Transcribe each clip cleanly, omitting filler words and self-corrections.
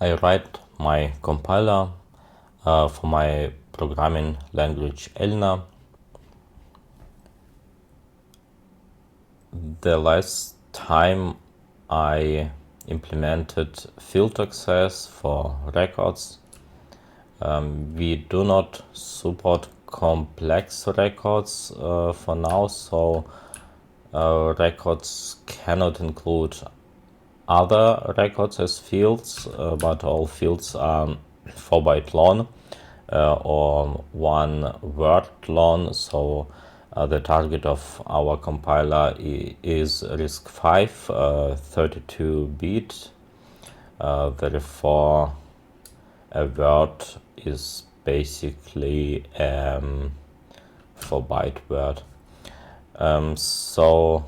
I write my compiler for my programming language Elna. The last time I implemented field access for records. We do not support complex records for now, so records cannot include other records as fields, but all fields are 4-byte long or 1 word long. So the target of our compiler is RISC-V, 32-bit. Therefore, a word is basically 4-byte word. So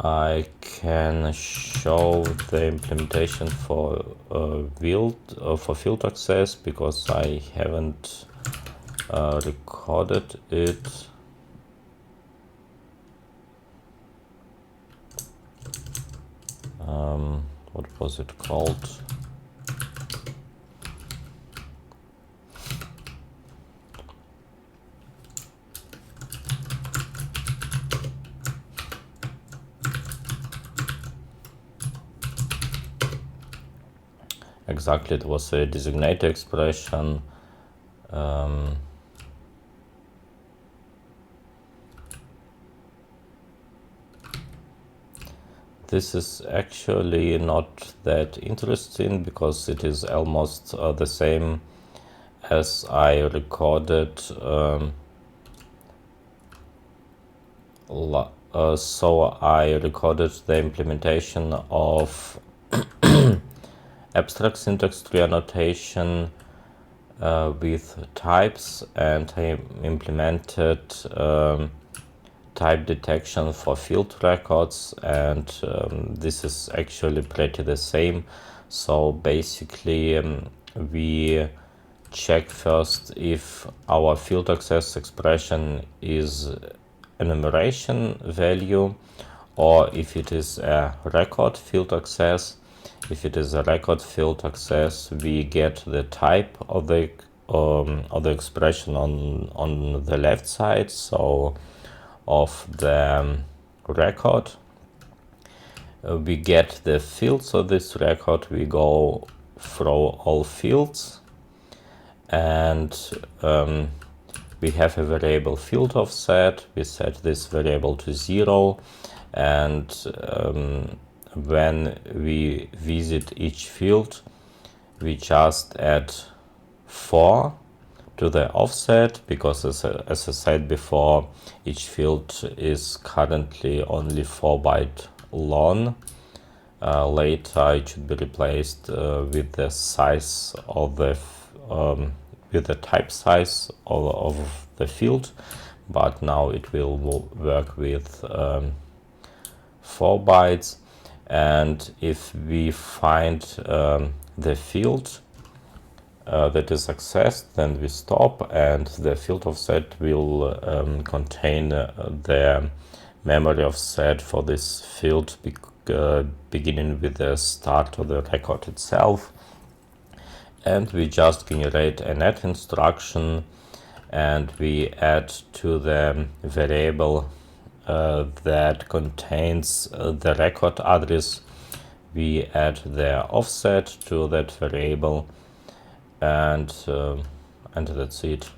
I can show the implementation for field access because I haven't recorded it. What was it called? Exactly, it was a designated expression. This is actually not that interesting because it is almost the same as I recorded. So I recorded the implementation of abstract syntax tree annotation with types, and I implemented type detection for field records, and this is actually pretty the same. So basically we check first if our field access expression is enumeration value or if it is a record field access. If it is a record field access, we get the type of the expression on the left side, so of the record. We get the fields of this record. We go through all fields, and we have a variable field offset. We set this variable to 0, and when we visit each field, we just add 4 to the offset, because as I said before, each field is currently only 4-byte long. Later it should be replaced with the size of the with the type size of the field, but now it will work with 4 bytes. And if we find the field that is accessed, then we stop, and the field offset will contain the memory offset for this field beginning with the start of the record itself. And we just generate a net instruction, and we add to the variable that contains the record address, we add the offset to that variable, and that's it.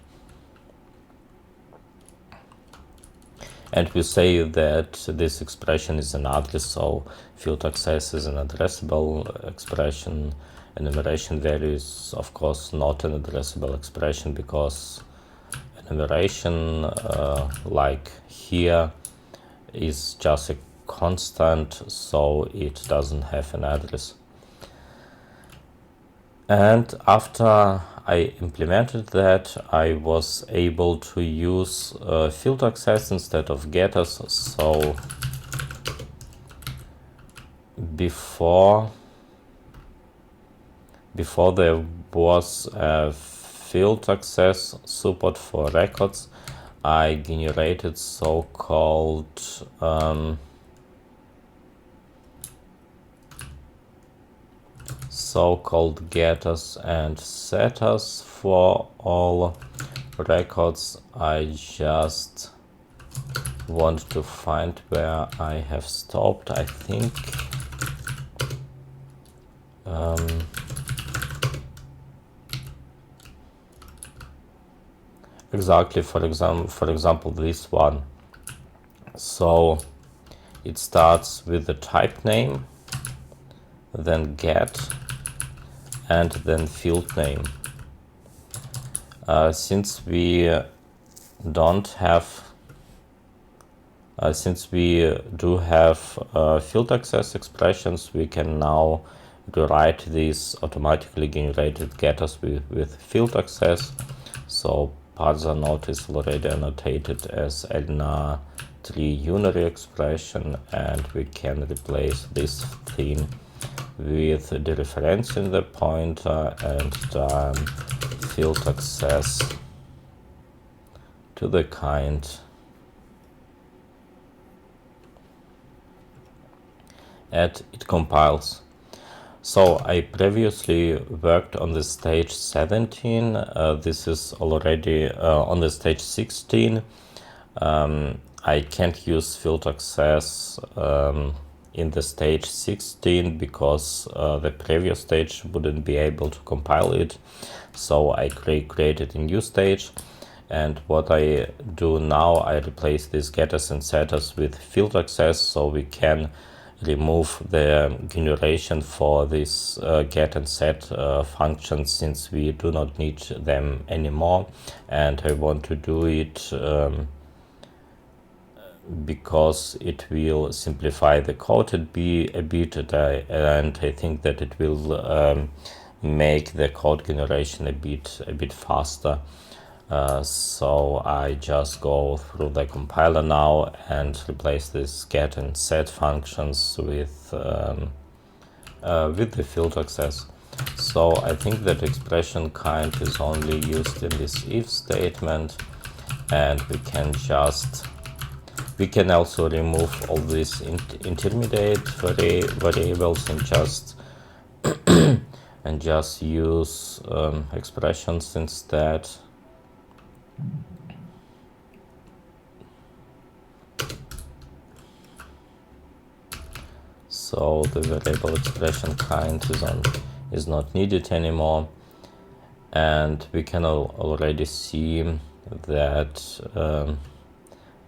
And we say that this expression is an address, so field access is an addressable expression. Enumeration value is of course not an addressable expression, because enumeration, like here, is just a constant, so it doesn't have an address. And after I implemented that, I was able to use field access instead of getters. So before there was a field access support for records, I generated so-called so-called getters and setters for all records. I just want to find where I have stopped. I think exactly, for example this one. So it starts with the type name, then get, and then field name. Since we don't have since we do have field access expressions, we can now rewrite these automatically generated getters with field access. So parser node is already annotated as ELNA tree unary expression, and we can replace this thing with dereferencing the pointer and then field access to the kind and it compiles. So I previously worked on the stage 17. This is already on the stage 16. I can't use field access in the stage 16 because the previous stage wouldn't be able to compile it. So I created a new stage. And what I do now, I replace these getters and setters with field access, so we can remove the generation for this get and set functions, since we do not need them anymore. And I want to do it because it will simplify the code a bit, and I think that it will make the code generation a bit faster. So I just go through the compiler now and replace this get and set functions with the field access. So I think that expression kind is only used in this if statement, and we can also remove all these intermediate variables and just use expressions instead. So the variable expression kind is not needed anymore, and we can already see that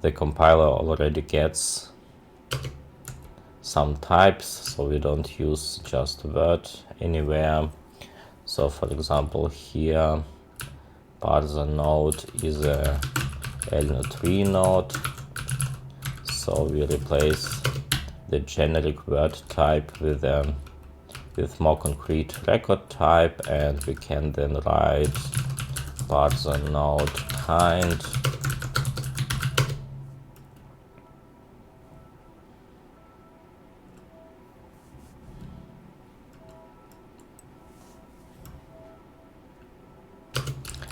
the compiler already gets some types, so we don't use just word anywhere. So for example here, parser node is a ELNA tree node, so we replace the generic word type with more concrete record type, and we can then write parser node kind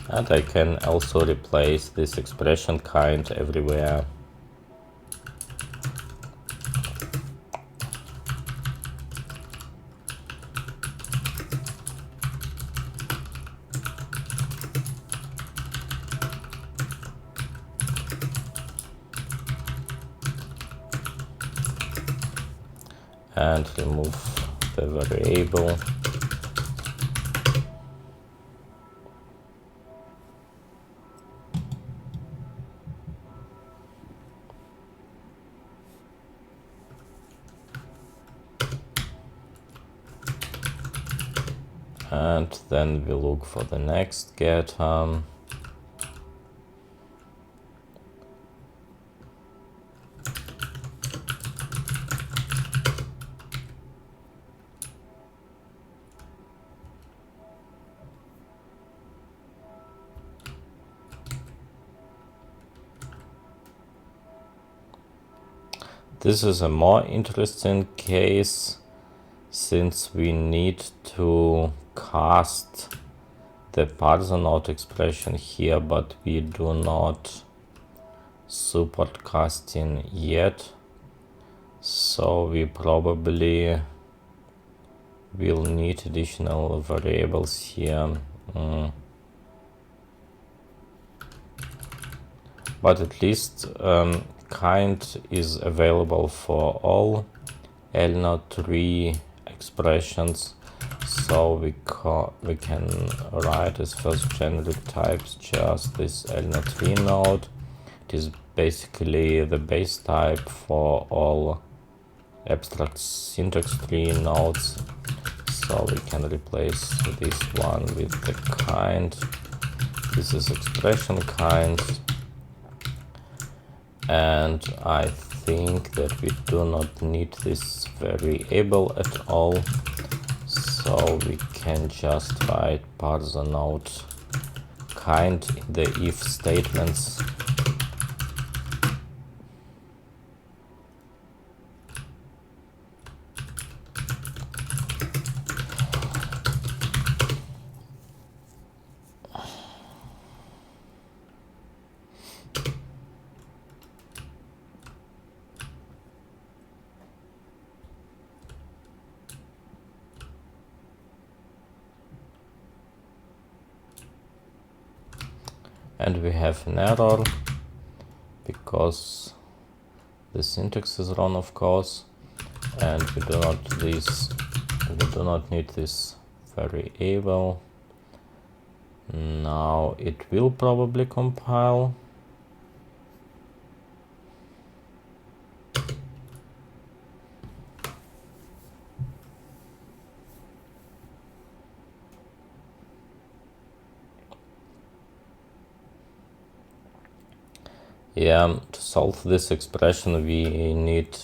and I can also replace this expression kind everywhere. And remove the variable. And then we look for the next getter. This is a more interesting case, since we need to cast the parser node expression here, but we do not support casting yet. So we probably we'll need additional variables here. But at least kind is available for all ELNA3 expressions, so we can write as first generic types just this ELNA3 node. It is basically the base type for all abstract syntax tree nodes, so we can replace this one with the kind. This is expression kind, and I think that we do not need this variable at all, so we can just write parser node kind in the if statements. And we have an error because the syntax is wrong, of course, and we do not need this variable. Now it will probably compile. Yeah, to solve this expression we need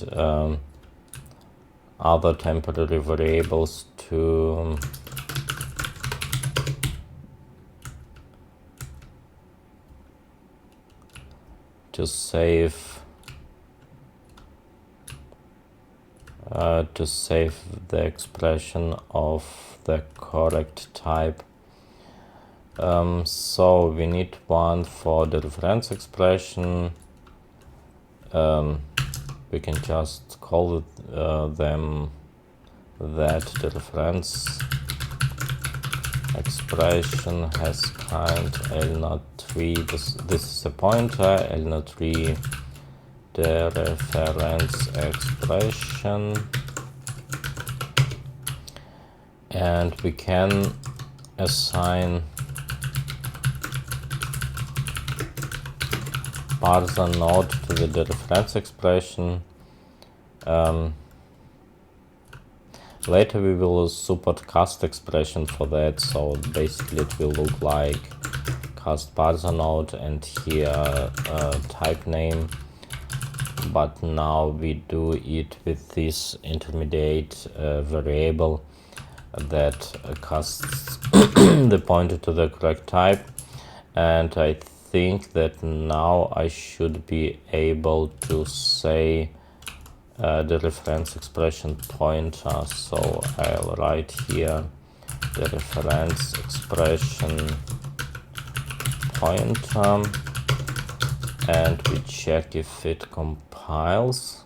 other temporary variables to save the expression of the correct type. So we need one for the reference expression. We can just call them that the reference expression has kind ELNA3. This is a pointer, ELNA3, the reference expression, and we can assign parser node to the reference expression. Later we will support cast expression for that, so basically it will look like cast parser node and here type name, but now we do it with this intermediate variable that casts the pointer to the correct type. And I think that now I should be able to say the reference expression pointer, so I'll write here the reference expression pointer, and we check if it compiles.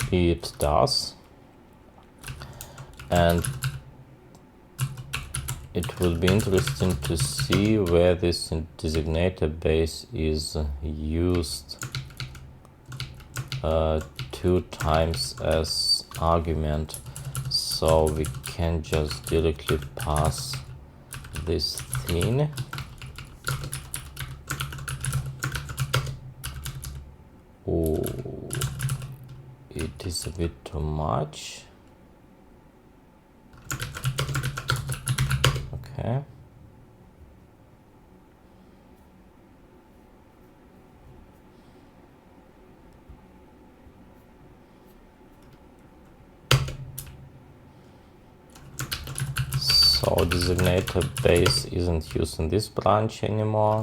It does, and it will be interesting to see where this designator base is used 2 times as argument, so we can just directly pass this thing. Oh, it is a bit too much. Okay. So designator base isn't used in this branch anymore.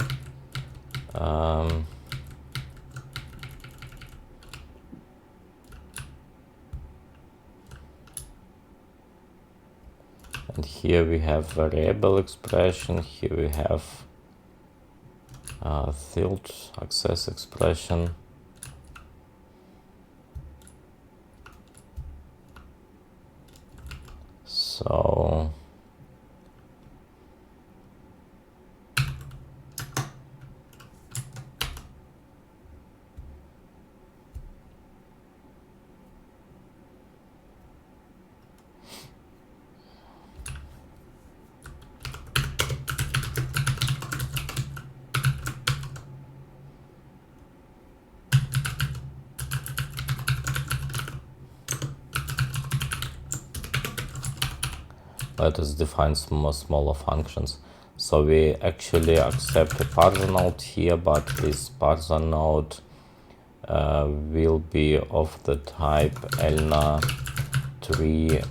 And here we have variable expression, here we have field access expression. So let us define some more smaller functions. So we actually accept a parser node here, but this parser node will be of the type ELNA3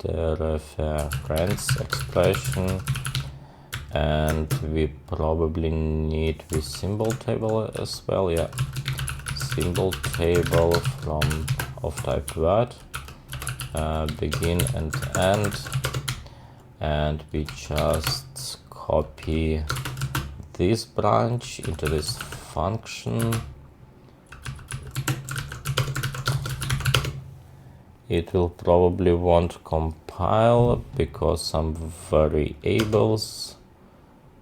dereference expression, and we probably need the symbol table as well. Yeah, symbol table from of type word. Begin and end, and we just copy this branch into this function. It will probably won't compile because some variables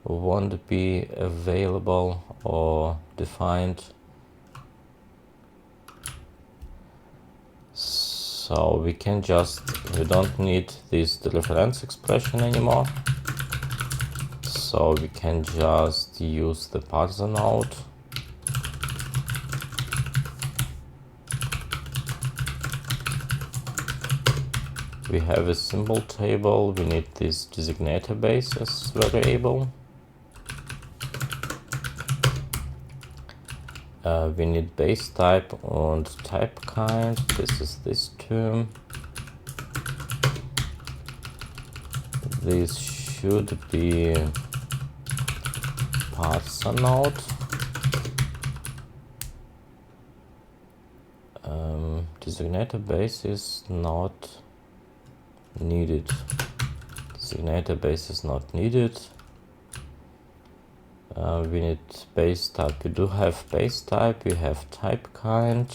won't be available or defined. So we don't need this reference expression anymore. So we can just use the parser node. We have a symbol table. We need this designator base as variable. We need base type and type kind. This is this term. This should be parser node. Designator base is not needed. Designator base is not needed. We need base type. We do have base type. We have type kind.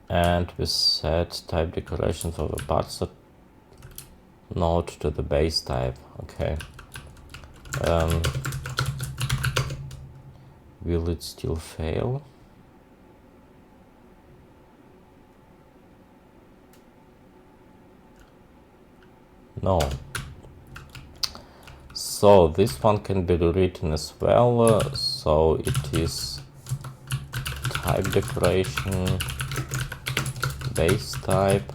And we set type declaration for the parser node to the base type. Okay. Will it still fail? No. So this one can be rewritten as well. So it is type declaration base type,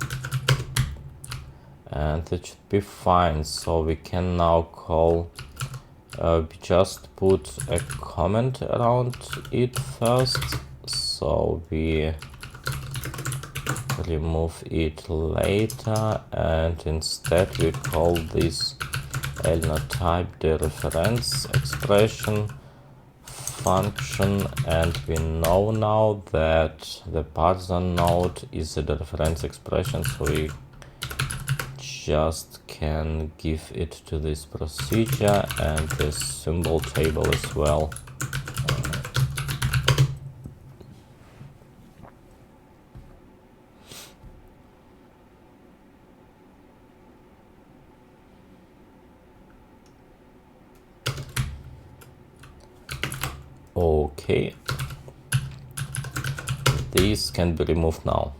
and it should be fine. So we can now call, we just put a comment around it first, so we remove it later, and instead we call this ELNA type dereference expression function, and we know now that the parser node is a dereference expression, so we just can give it to this procedure and the symbol table as well. Okay, these can be removed now.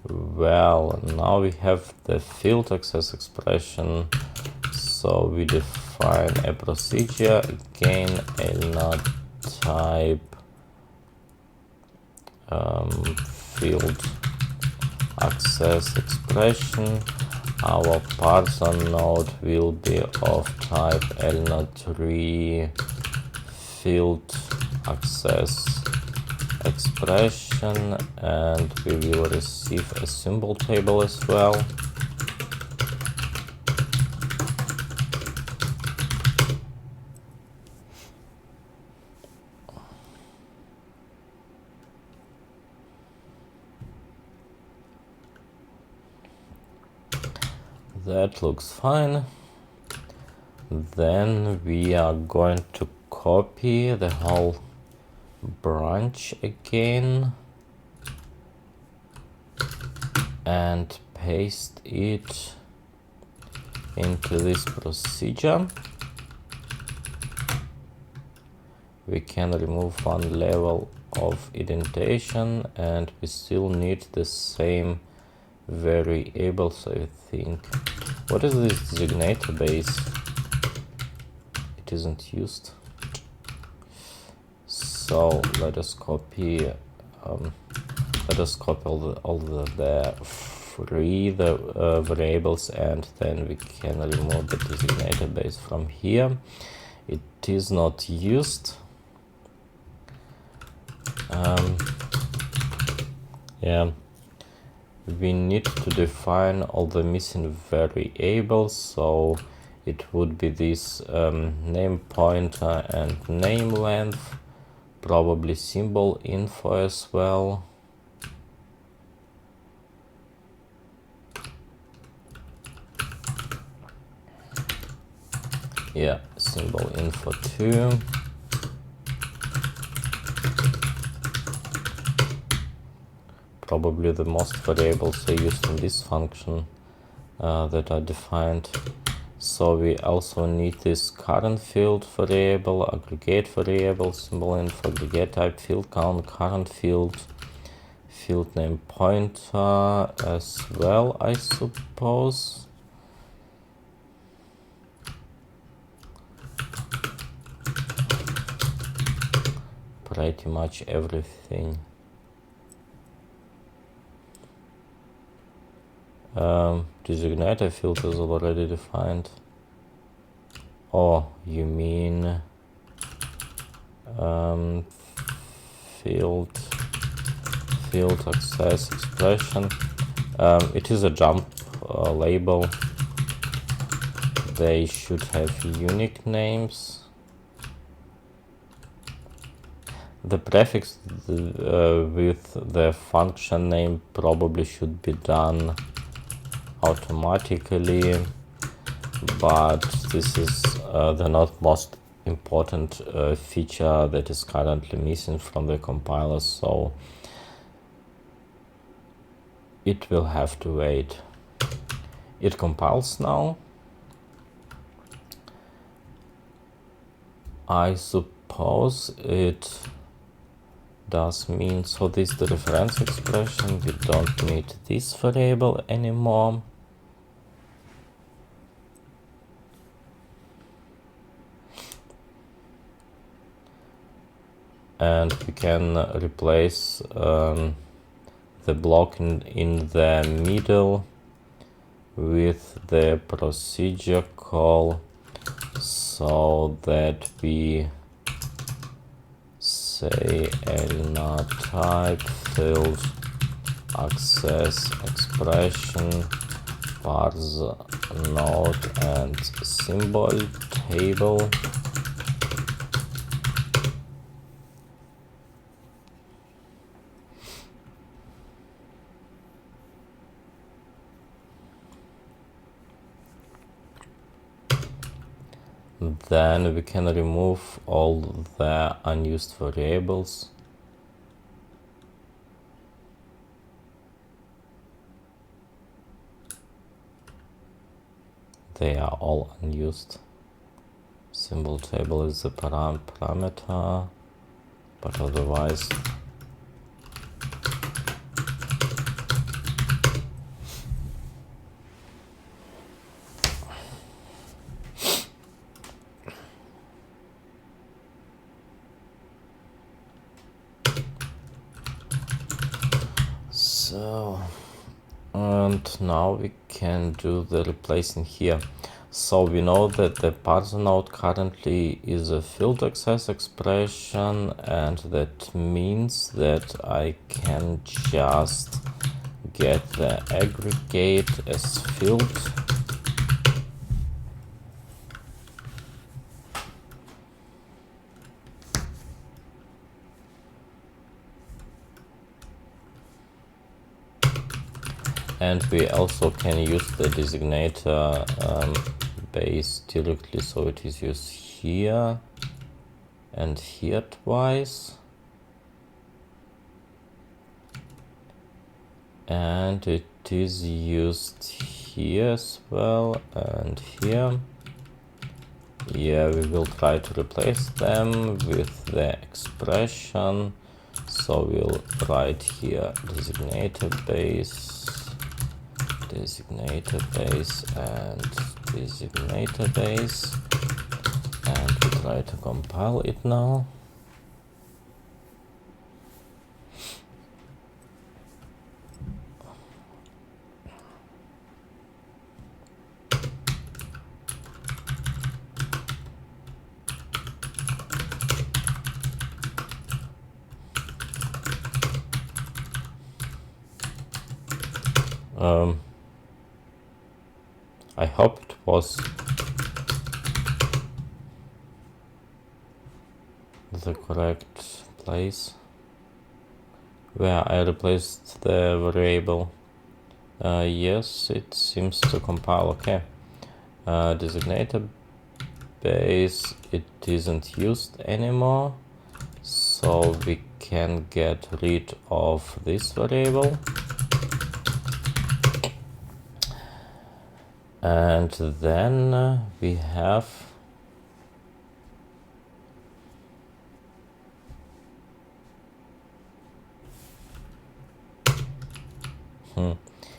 Well, now we have the field access expression, so we define a procedure, again ELNA type field access expression. Our parser node will be of type ELNA3 field access expression, and we will receive a symbol table as well. That looks fine. Then we are going to copy the whole branch again and paste it into this procedure. We can remove one level of indentation and we still need the same variables, I think. What is this designator base? It isn't used. So let us copy all the free variables, and then we can remove the designator base from here. It is not used. Yeah, we need to define all the missing variables, so it would be this name pointer and name length, probably symbol info as well. Yeah, symbol info too. Probably the most variables are used in this function that are defined. So we also need this current field variable, aggregate variable, symbol info, aggregate type, field count, current field, field name pointer as well, I suppose. Pretty much everything. Designator field is already defined. Oh, you mean field access expression. It is a jump label. They should have unique names. The prefix with the function name probably should be done automatically, but this is the not most important feature that is currently missing from the compiler, so it will have to wait. It compiles now. I suppose it does mean, so this is the reference expression, we don't need this variable anymore. And we can replace the block in the middle with the procedure call, so that we say elina type field access expression parse node and symbol table. Then we can remove all the unused variables. They are all unused. Symbol table is the parameter, but otherwise so. And now we can do the replacing here. So we know that the parse node currently is a field access expression, and that means that I can just get the aggregate as field. And we also can use the designator base directly, so it is used here and here twice, and it is used here as well and here. Yeah, we will try to replace them with the expression, so we'll write here designator base and designator base, and we try to compile it now. I hope it was the correct place where I replaced the variable. Yes, it seems to compile okay. Designator base, it isn't used anymore, so we can get rid of this variable. And then we have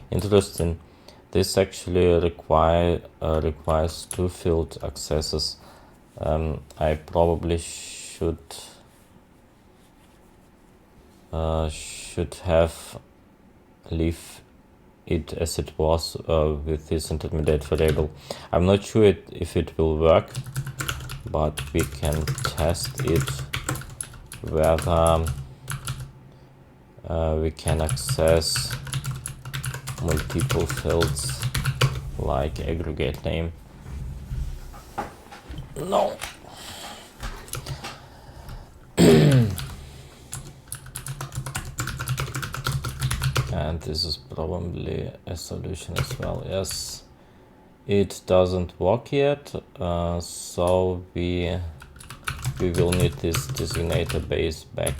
interesting. This actually requires two field accesses. I probably should have leave it as it was with this intermediate variable. I'm not sure if it will work, but we can test it whether we can access multiple fields like aggregate name. No. And this is probably a solution as well. Yes, it doesn't work yet, so we will need this designator base back,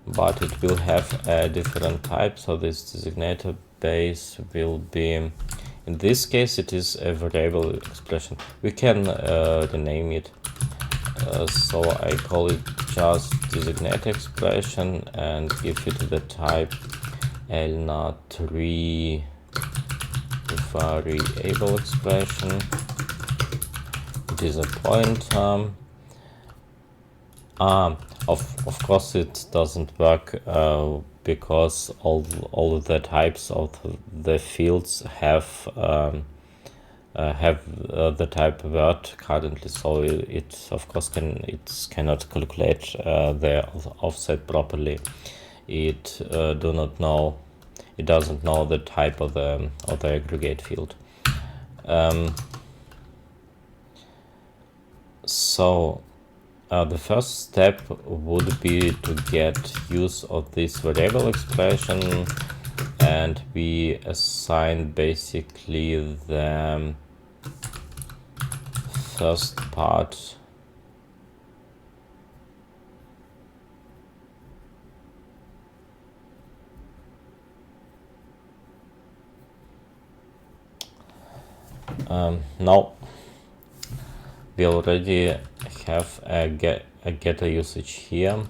but it will have a different type. So this designator base will be, in this case it is a variable expression. We can rename it, so I call it just designator expression and give it the type L3 variable expression. It is a pointer. Of course it doesn't work because all the types of the fields have the type word currently, so it of course cannot calculate the offset properly. It doesn't know the type of the aggregate field. So the first step would be to get use of this variable expression, and we assign basically the first part now we already have a getter usage here.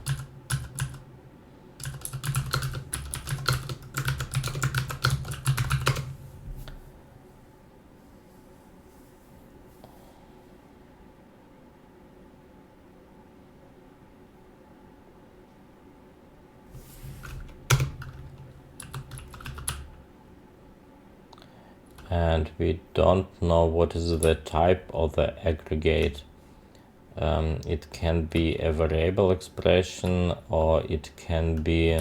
And we don't know what is the type of the aggregate. It can be a variable expression, or it can be,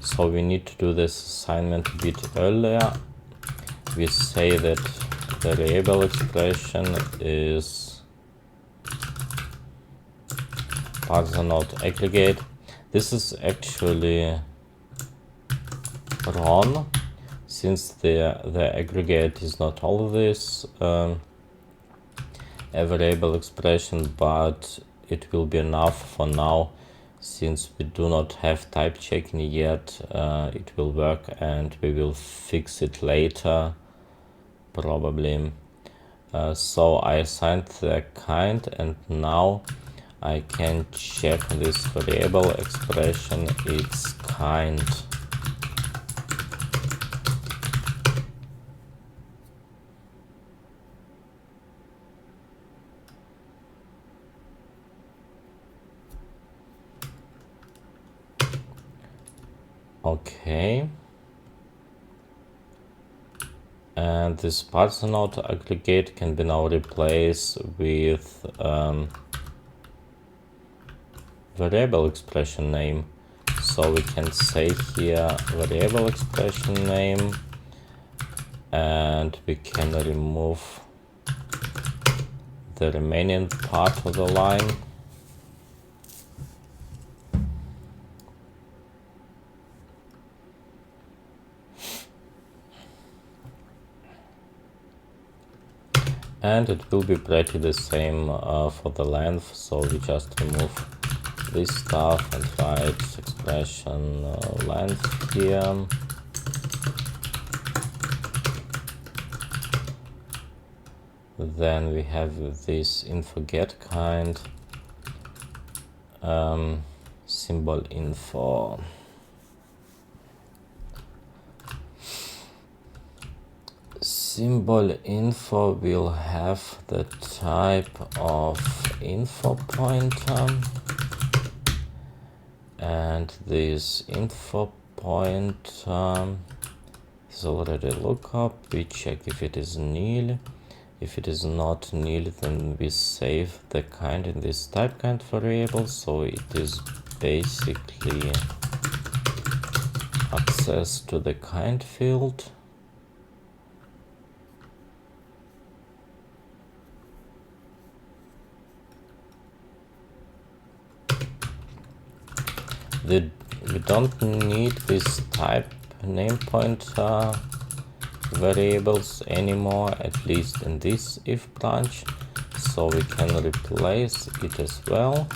so we need to do this assignment a bit earlier. We say that the variable expression is parser node aggregate. This is actually wrong. since the aggregate is not always a variable expression, but it will be enough for now. Since we do not have type checking yet, it will work, and we will fix it later probably. So I assigned the kind, and now I can check this variable expression, its kind. Okay. And this parser node aggregate can be now replaced with variable expression name. So we can say here variable expression name, and we can remove the remaining part of the line. And it will be pretty the same for the length, so we just remove this stuff and write expression length here. Then we have this info get kind, symbol info. Symbol info will have the type of info pointer, and this info pointer is already lookup. We check if it is nil. If it is not nil, then we save the kind in this type kind variable, so it is basically access to the kind field. We don't need this type name pointer variables anymore, at least in this if branch, so we can replace it as well.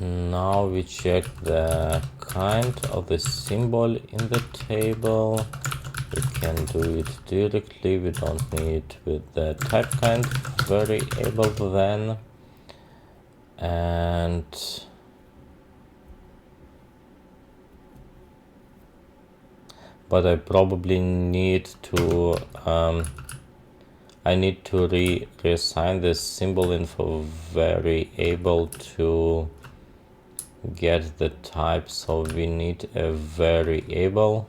Now we check the kind of the symbol in the table. We can do it directly, we don't need with the type kind variable then. And but I probably need to reassign this symbol info variable to get the type, so we need a variable.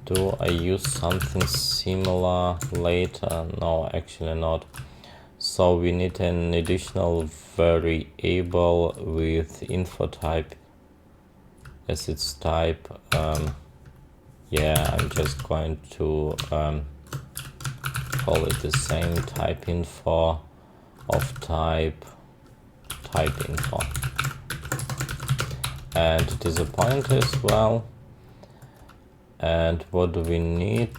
Do I use something similar later? No, actually not. So we need an additional variable with info type as its type. Yeah, I'm just going to call it the same type info of type info, and it is a pointer as well. And what do we need?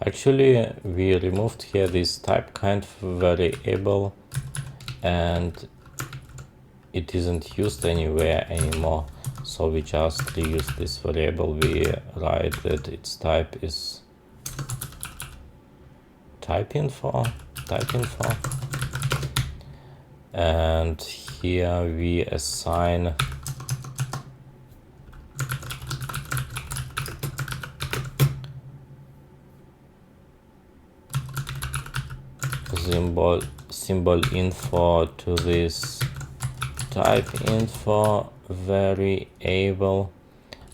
Actually, we removed here this type kind variable, and it isn't used anywhere anymore. So we just reuse this variable. We write that its type is type info, and here we assign symbol info to this type info variable,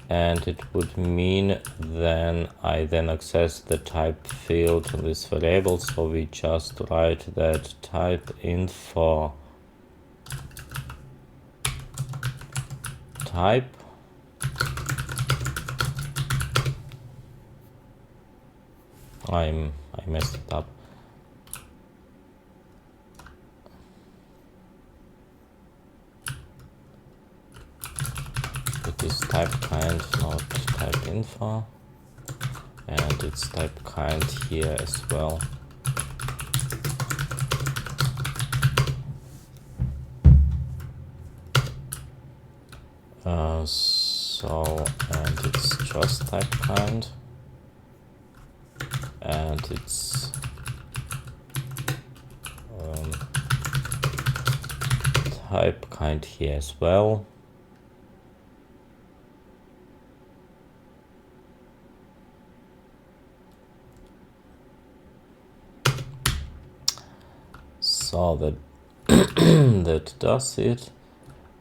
and it would mean then I then access the type field in this variable. So we just write that type info type, I messed it up. It is type kind, not type info, and it's type kind here as well. And it's just type kind, and it's type kind here as well. So that that does it,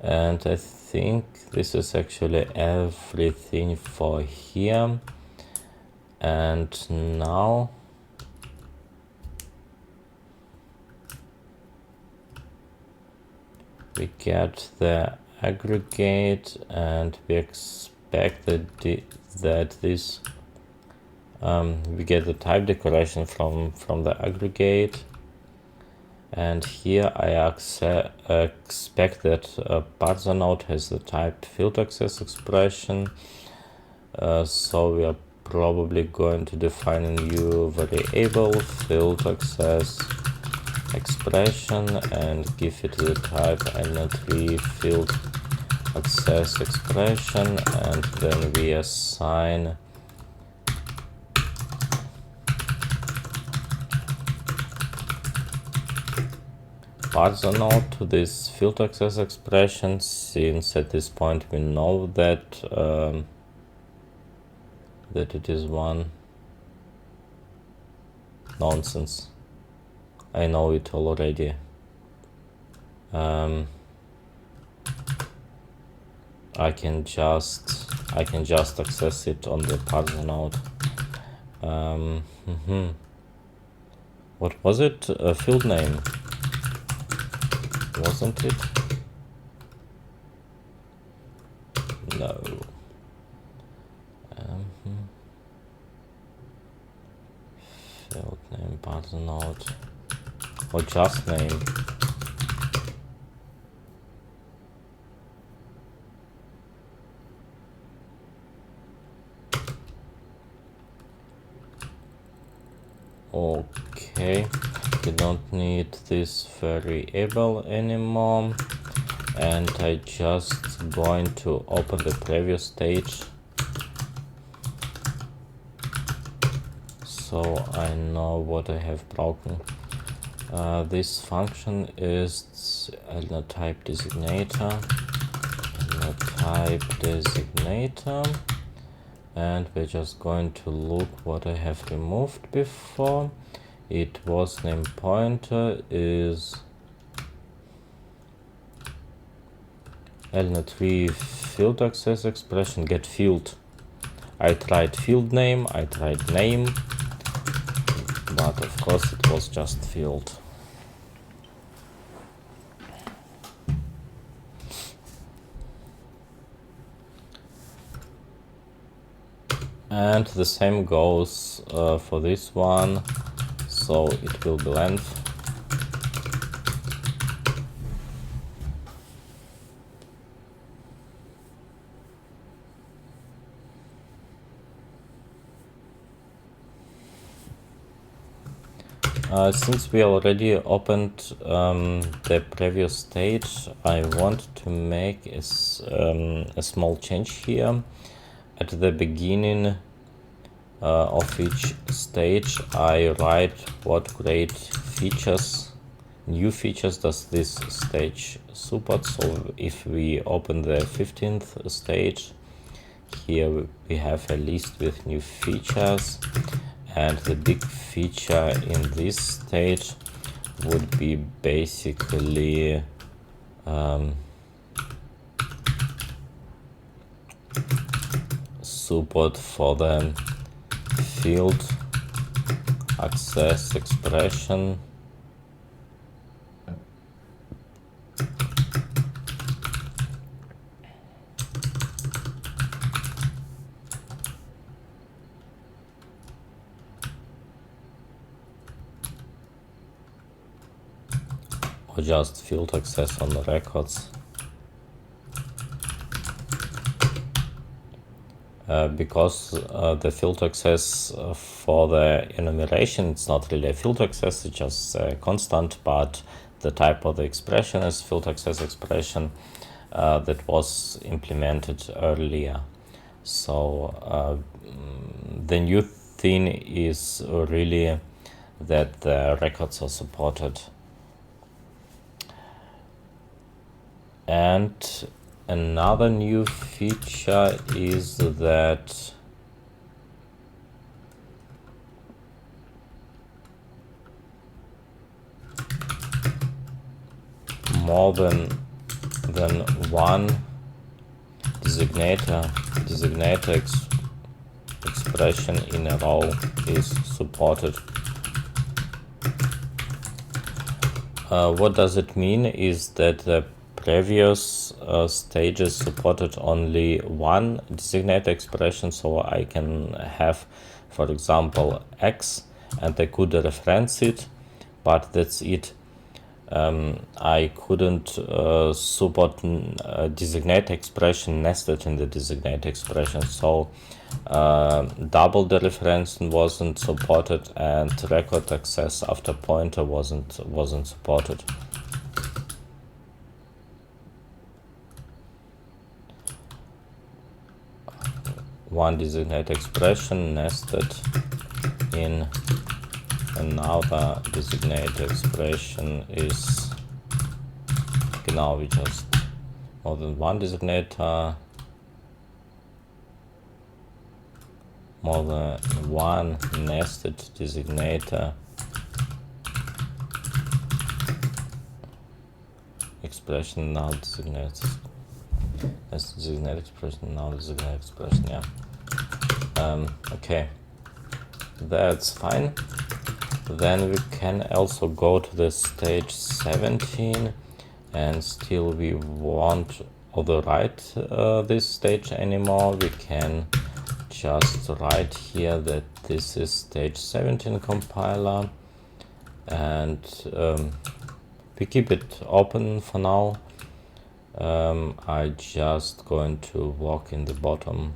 and I think this is actually everything for here. And now we get the aggregate, and we expect that this we get the type declaration from the aggregate. And here I expect that parser node has the type field access expression. So we are probably going to define a new variable, field access expression, and give it the type elna3 field access expression, and then we assign parser node to this field access expression, since at this point we know that that it is one. Nonsense, I know it already. I can just access it on the parser node. What was it? A field name, wasn't it? No. Field name, parser node, or just name. Okay, we don't need this variable anymore, and I just going to open the previous stage so I know what I have broken. This function is elna type designator, and we're just going to look what I have removed before. It was name pointer is elna3 field access expression get field. I tried field name, I tried name, but of course it was just field. And the same goes for this one, so it will be length. Since we already opened the previous stage, I want to make a small change here. At the beginning of each stage, I write what great features, new features does this stage support. So if we open the 15th stage, here we have a list with new features, and the big feature in this stage would be basically support for the field access expression or just field access on the records. Because the field access for the enumeration, it's not really a field access, it's just a constant, but the type of the expression is field access expression that was implemented earlier. So the new thing is really that the records are supported. And another new feature is that more than one designator expression in a row is supported. What does it mean is that the previous stages supported only one designator expression, so I can have, for example, x, and I could reference it, but that's it. I couldn't support a designator expression nested in the designator expression, so double dereferencing wasn't supported, and record access after pointer wasn't supported. One designator expression nested in another designator expression is genau, we just more than one designator, more than one nested designator expression now designated nested designator expression now designated expression, yeah. Okay, that's fine. Then we can also go to the stage 17, and still we won't overwrite this stage anymore. We can just write here that this is stage 17 compiler, and we keep it open for now. I just going to walk in the bottom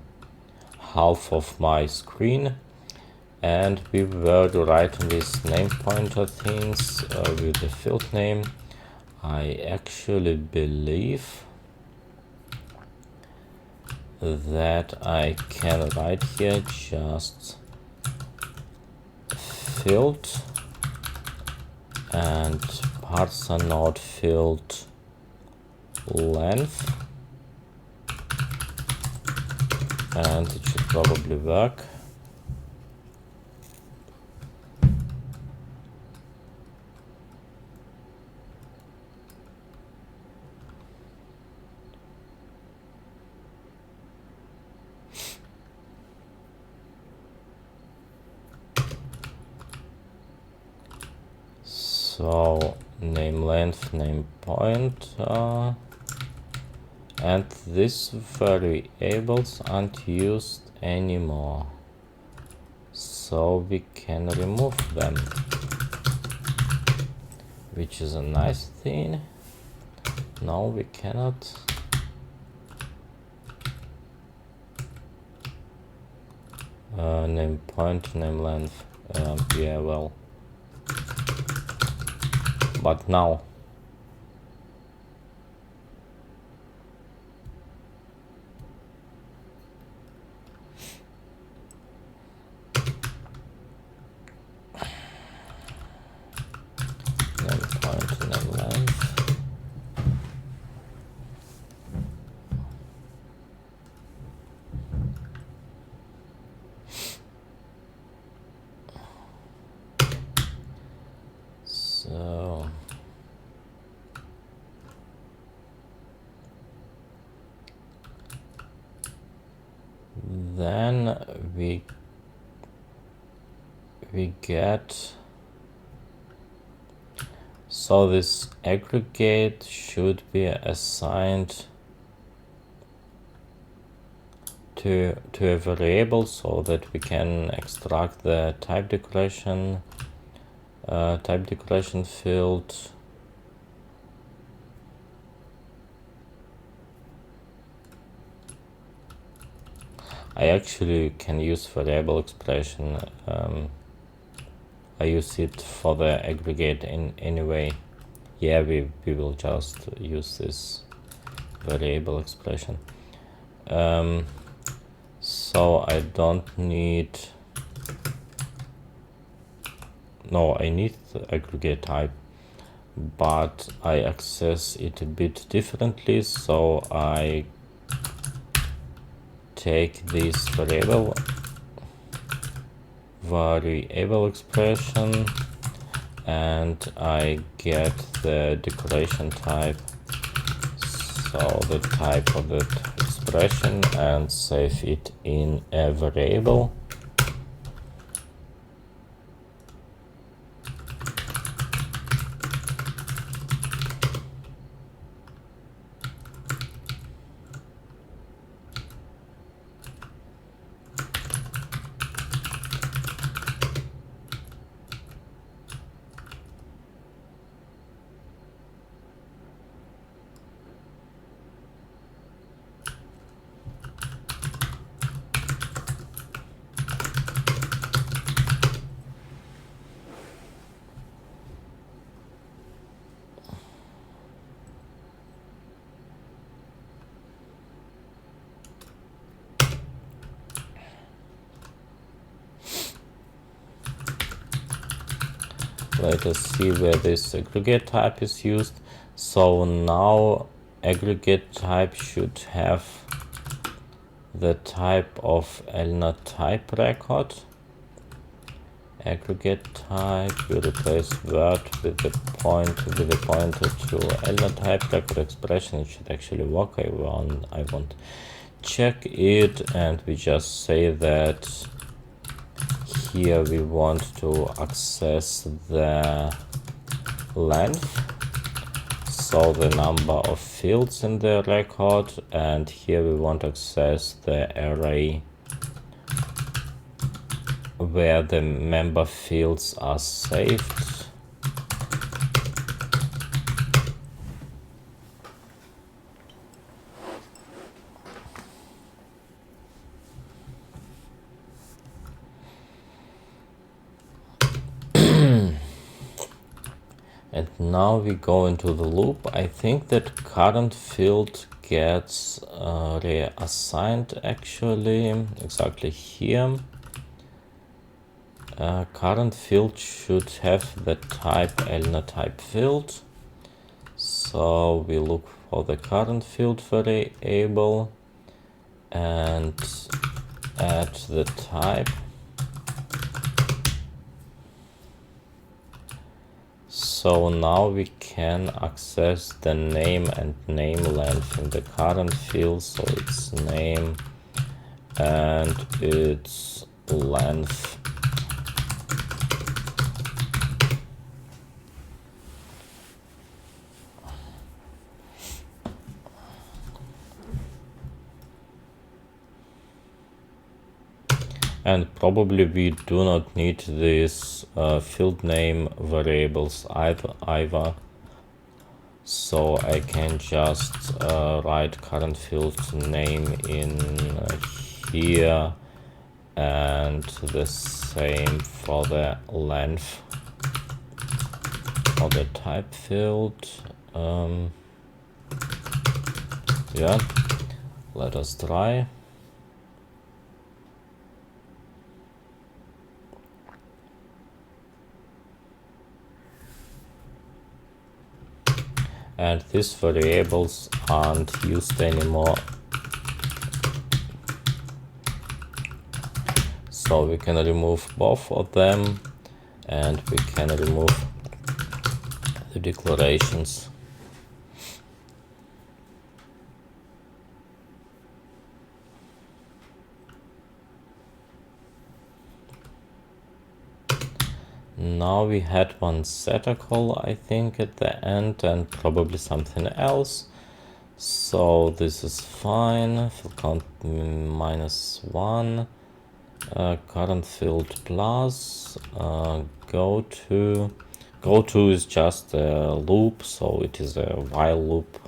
half of my screen, and we were writing these name pointer things with the field name. I actually believe that I can write here just field and parser node field length, and it should probably work. So name length, name pointer, and these variables aren't used anymore, so we can remove them, which is a nice thing. No, we cannot. Name point, name length, yeah, well, but now name point, name length. So then we get, so this aggregate should be assigned to a variable so that we can extract the type declaration field. I actually can use variable expression. I use it for the aggregate in anyway. Yeah, we will just use this variable expression. So I don't need, no, I need the aggregate type, but I access it a bit differently. So I take this variable expression and I get the declaration type, so the type of the expression, and save it in a variable. Let us see where this aggregate type is used. So now aggregate type should have the type of ELNA type record. Aggregate type, we replace word with the pointer to ELNA type record expression. It should actually work. I won't check it, and we just say that here we want to access the length, so the number of fields in the record, and here we want to access the array where the member fields are saved. And now we go into the loop. I think that current field gets reassigned actually exactly here. Current field should have the type ELNA type field. So we look for the current field variable and add the type. So now we can access the name and name length in the current field. So it's name and its length. And probably we do not need these field name variables either. So I can just write current field name in here, and the same for the length of the type field. Yeah, let us try. And these variables aren't used anymore. So we can remove both of them, and we can remove the declarations. now we had one setter call, I think, at the end, and probably something else. So this is fine. Field count -1, current field plus, go to is just a loop, so it is a while loop.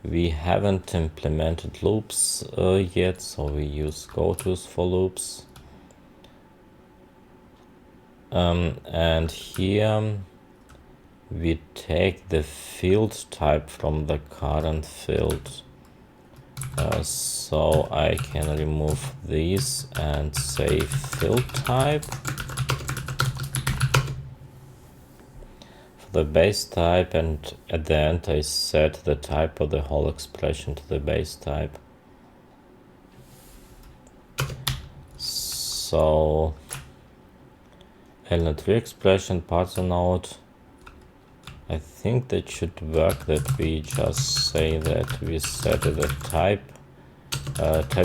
We haven't implemented loops yet, so we use gotos for loops. And here we take the field type from the current field. So I can remove this and say field type. For the base type, and at the end I set the type of the whole expression to the base type. So LNet3 expression, parser node. I think that should work, that we just say that we set the type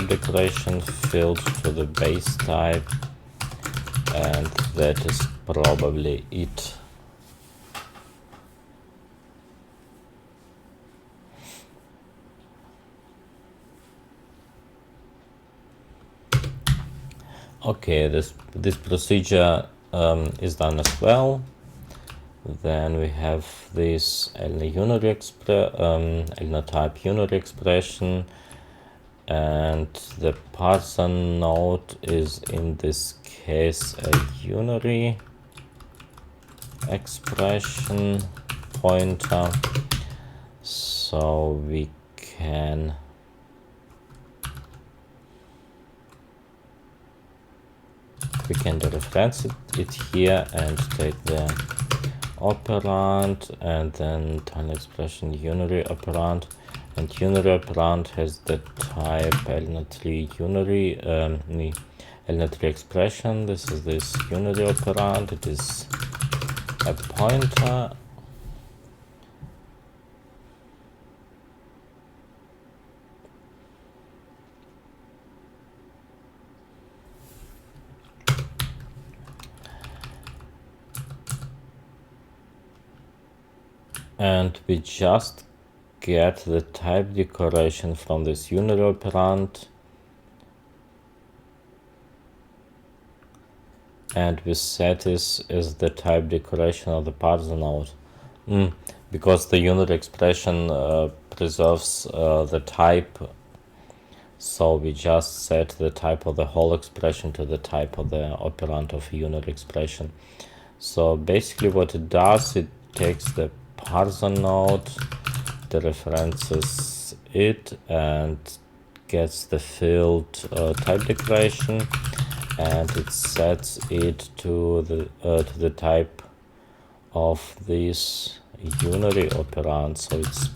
declaration field to the base type, and that is probably it. Okay, this procedure is done as well. Then we have this LNet type unary expression, and the parser node is in this case a unary expression pointer, so we can dereference it here and take the operand and then turn expression unary operand, and unary operand has the type LNet3 unary LNet3 expression. This is this unary operand. It is a pointer. And we just get the type declaration from this unary operand, and we set this as the type declaration of the parser node. Because the unary expression preserves the type, so we just set the type of the whole expression to the type of the operand of a unary expression. So basically what it does, it takes the parser node, dereferences it, and gets the field type declaration, and it sets it to the type of this unary operand. So it's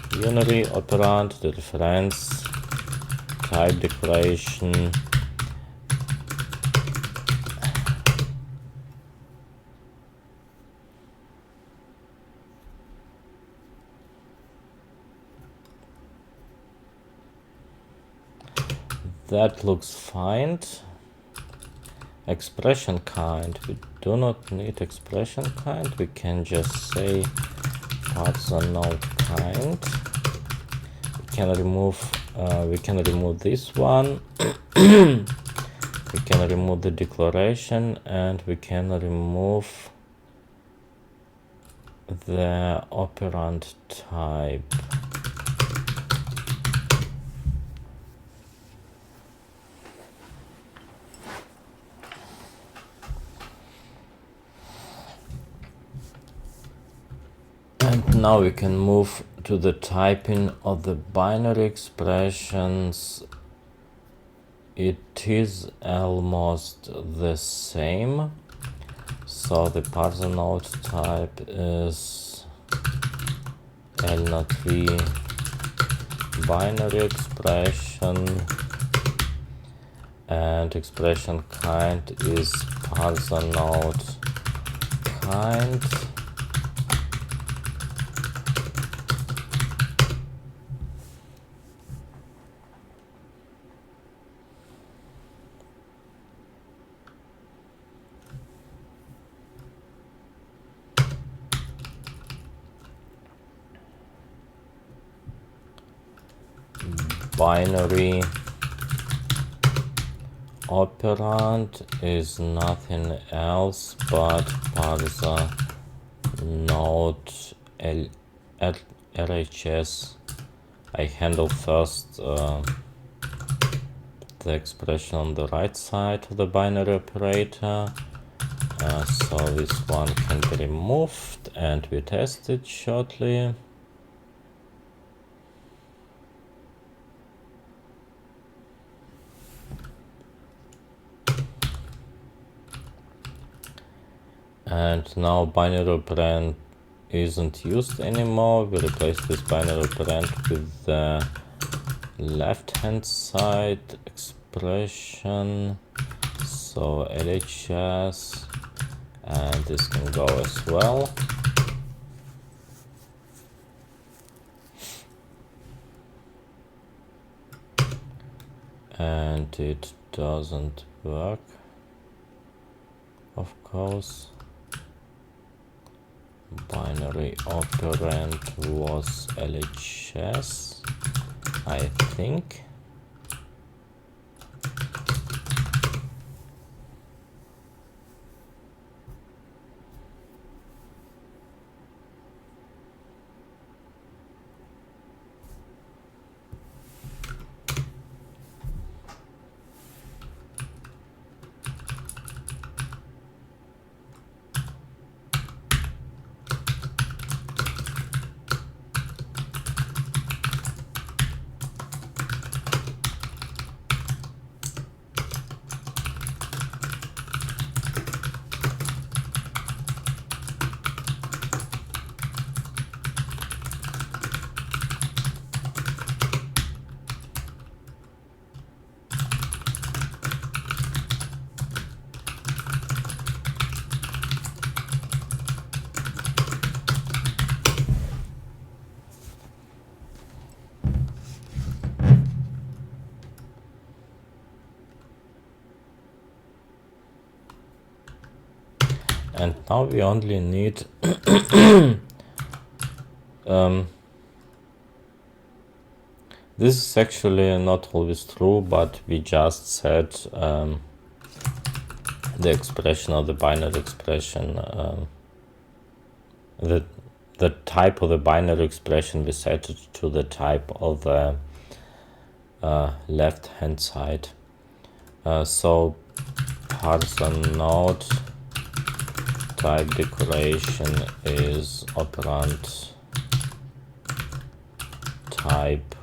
unary operand, the reference, type declaration, that looks fine. Expression kind, we do not need expression kind, we can just say parser node kind. We can remove this one. We can remove the declaration, and we can remove the operand type. And now we can move to the typing of the binary expressions. It is almost the same. So the parser node type is LNet3 binary expression, and expression kind is parser node kind. binary operand is nothing else but parser node RHS. I handle first the expression on the right side of the binary operator. So this one can be removed and we test it shortly. And now binary operand isn't used anymore. We replace this binary operand with the left hand side expression. So LHS, and this can go as well. And it doesn't work, of course. Binary operand was LHS, I think. And now we only need this is actually not always true, but we just set the expression of the binary expression, the type of the binary expression, we set it to the type of the left hand side. So parser node type declaration is operand type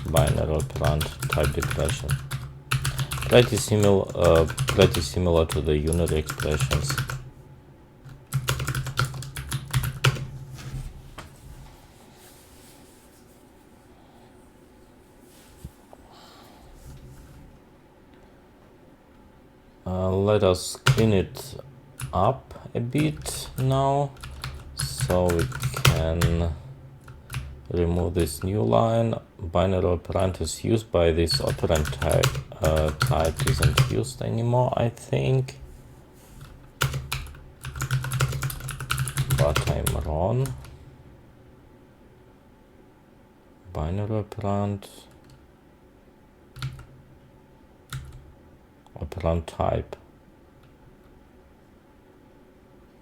binary operand type declaration. Pretty similar to the unary expressions. Let us clean it up a bit now, so we can remove this new line. Binary operand is used by this operand type isn't used anymore, I think, but I'm wrong. Binary operand type.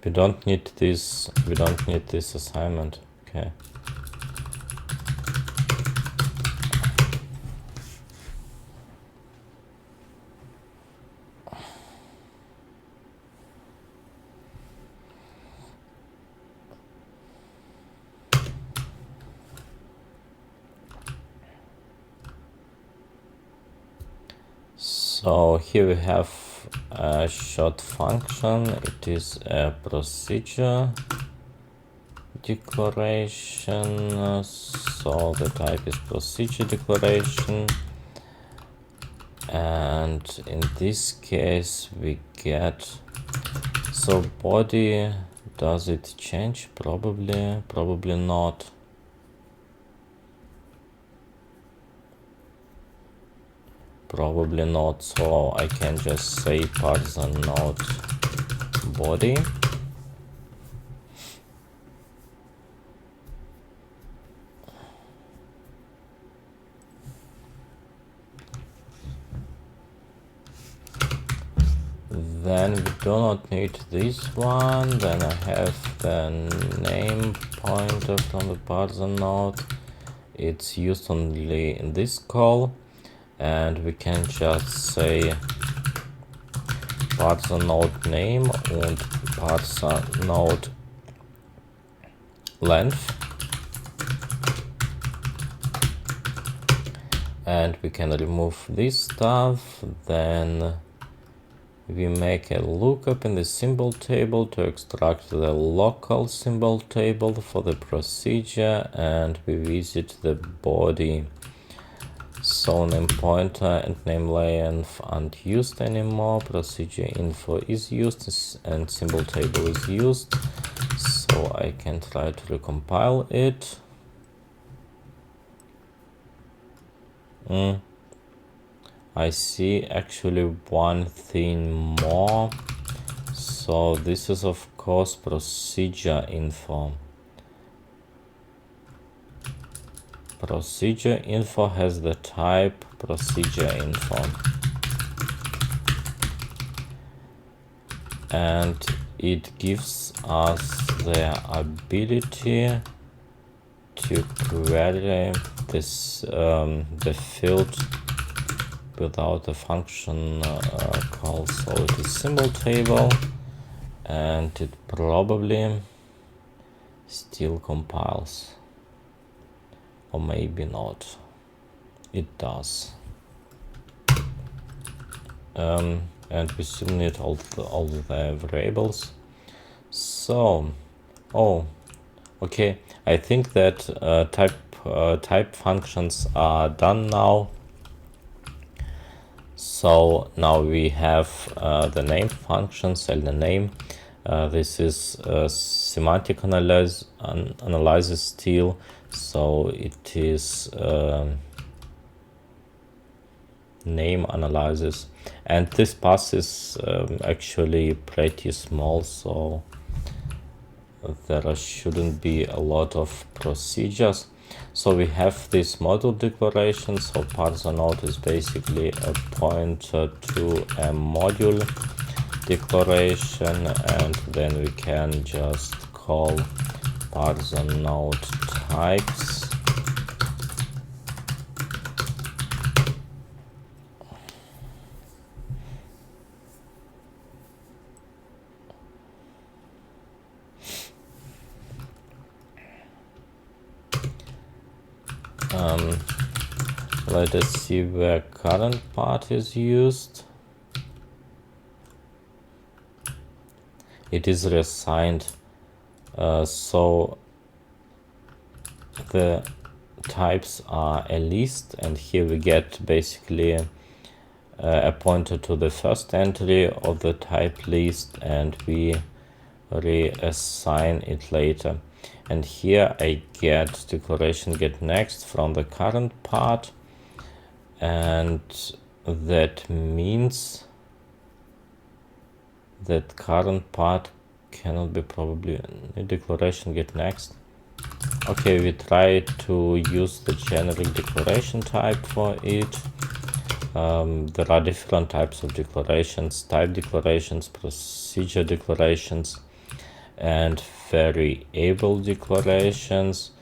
We don't need this assignment. Okay. So here we have a short function. It is a procedure declaration. So the type is procedure declaration. And in this case we get, so body, does it change? Probably not. Probably not, so I can just say parser node body. then we do not need this one. Then I have the name pointer from the parser node. It's used only in this call, and we can just say parser node name and parser node length, and we can remove this stuff. Then we make a lookup in the symbol table to extract the local symbol table for the procedure, and we visit the body. So name pointer and name length aren't used anymore. Procedure info is used and symbol table is used. So I can try to recompile it. I see actually one thing more. So this is of course procedure info. Procedure info has the type procedure info. And it gives us the ability to query this the field without a function call. So it is symbol table, and it probably still compiles, or maybe not. It does. And we still need all the variables. So, okay, I think that type functions are done now. So now we have the name functions and the name. This is semantic analysis still, so it is name analysis, and this path is actually pretty small, so there shouldn't be a lot of procedures. So we have this module declaration. So parser node is basically a pointer to a module declaration, and then we can just call parser node types. Let us see where current part is used. It is reassigned. So the types are a list, and here we get basically a pointer to the first entry of the type list, and we reassign it later. And here I get declaration get next from the current part, and that means that current part cannot be probably declaration get next. Okay, we try to use the generic declaration type for it. There are different types of declarations: type declarations, procedure declarations, and variable declarations.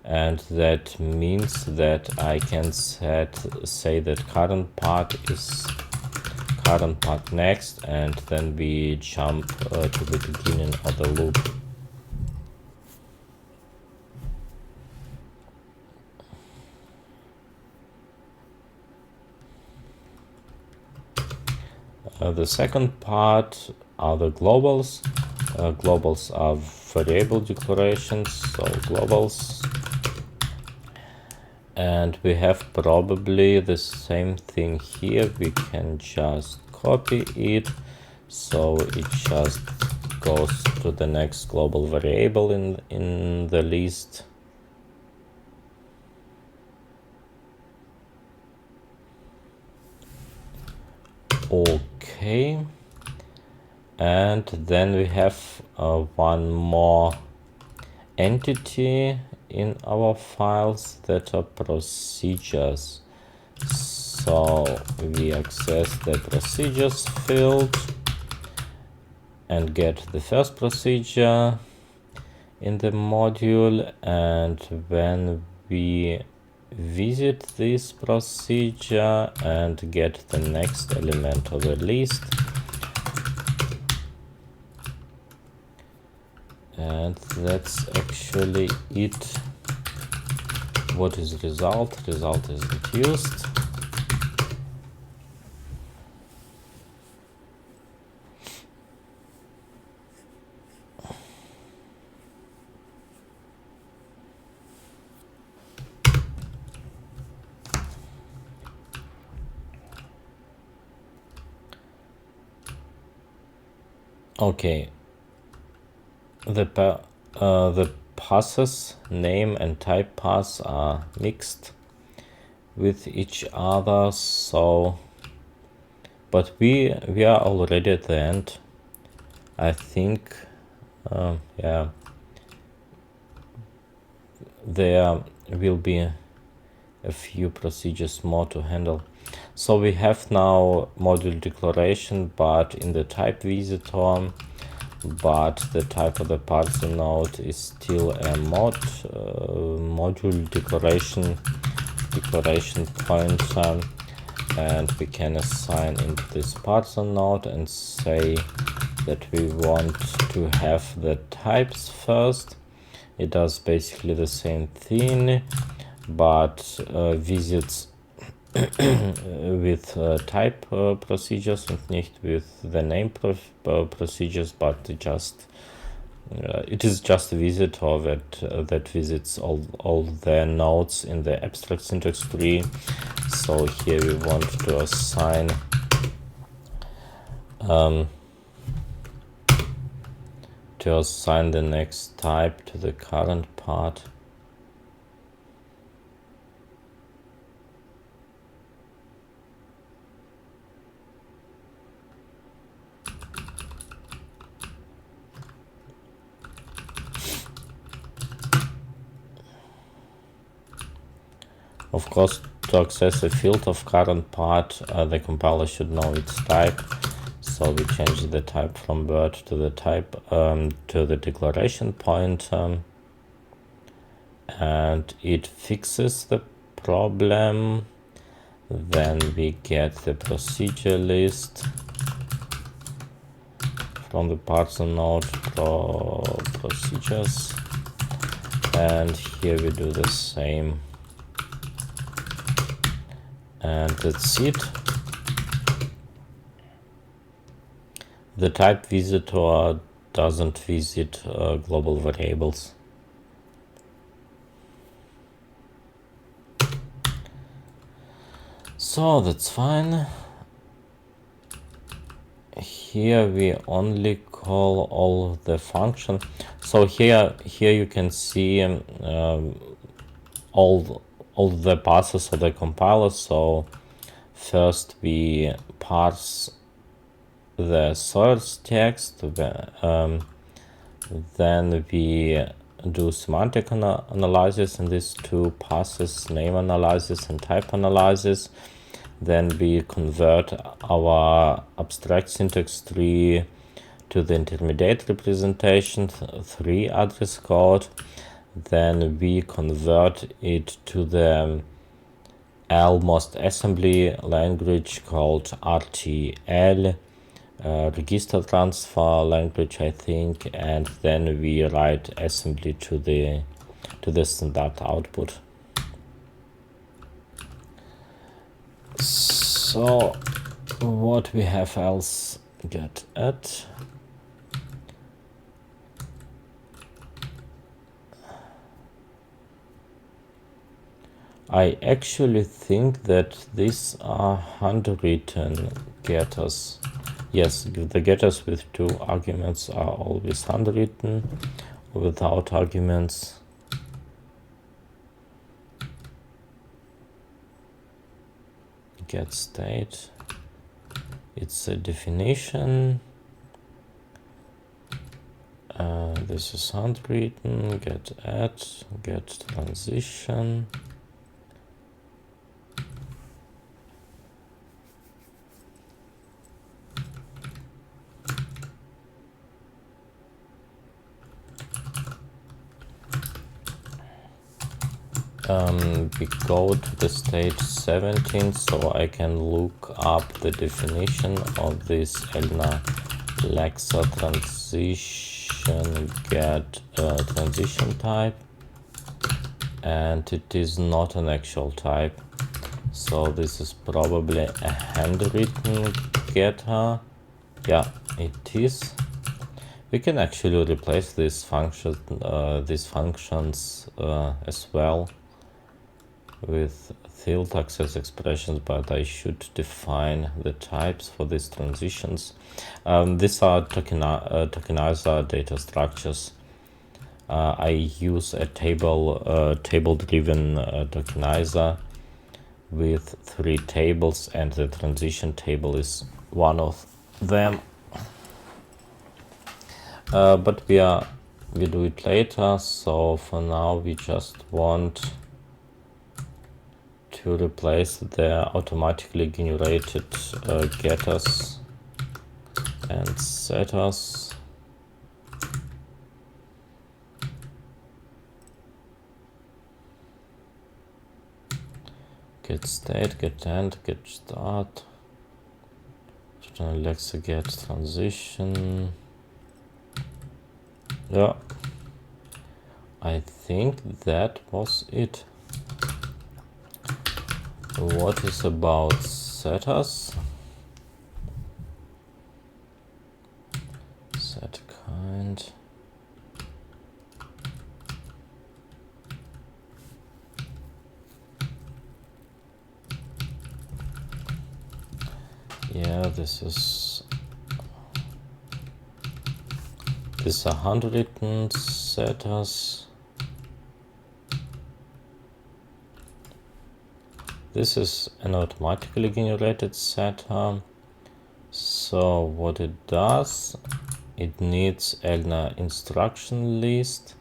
And that means that I can say that current part is current part next, and then we jump to the beginning of the loop. The second part are the globals. Globals are variable declarations, so globals. And we have probably the same thing here. We can just copy it, so it just goes to the next global variable in the list. Okay, and then we have one more entity in our files that are procedures. So we access the procedures field, and get the first procedure in the module, and when we visit this procedure and get the next element of the list, and that's actually it. What is result? Result is reduced. Okay, the passes name and type pass are mixed with each other, so but we are already at the end. I think yeah, there will be a few procedures more to handle. So we have now module declaration, but in the type visitor, but the type of the parser node is still a module declaration pointer, and we can assign into this parser node and say that we want to have the types first. It does basically the same thing, but visits with type procedures and not with the name procedures, but just it is just a visitor that visits all the nodes in the abstract syntax tree. So here we want to assign the next type to the current part. Of course, to access a field of current part, the compiler should know its type. So we change the type from word to the type to the declaration pointer, and it fixes the problem. Then we get the procedure list from the parser node procedures, and here we do the same. And that's it. The type visitor doesn't visit global variables. So that's fine. Here we only call all the function. So here you can see all the passes of the compiler. So first we parse the source text, then we do semantic analysis in these two passes, name analysis and type analysis. Then we convert our abstract syntax tree to the intermediate representation, 3 address code. Then we convert it to the almost assembly language called RTL, register transfer language, I think, and then we write assembly to the standard output. So what we have else? Get at. I actually think that these are handwritten getters. Yes, the getters with 2 arguments are always handwritten. Without arguments, get state, it's a definition. This is handwritten. Get add, get transition. we go to the stage 17, so I can look up the definition of this Elna Lexa transition get transition type, and it is not an actual type, so this is probably a handwritten getter. Yeah, it is. We can actually replace these functions as well with field access expressions, but I should define the types for these transitions. These are tokenizer data structures. I use a table-driven tokenizer with 3 tables, and the transition table is one of them. But we do it later, so for now we just want to replace the automatically generated getters and setters. Get state, get end, get start. Lexa get transition. Yeah, I think that was it. What is about setters? Set kind. Yeah, this are handwritten setters. This is an automatically generated setter. So what it does, it needs Elna instruction list.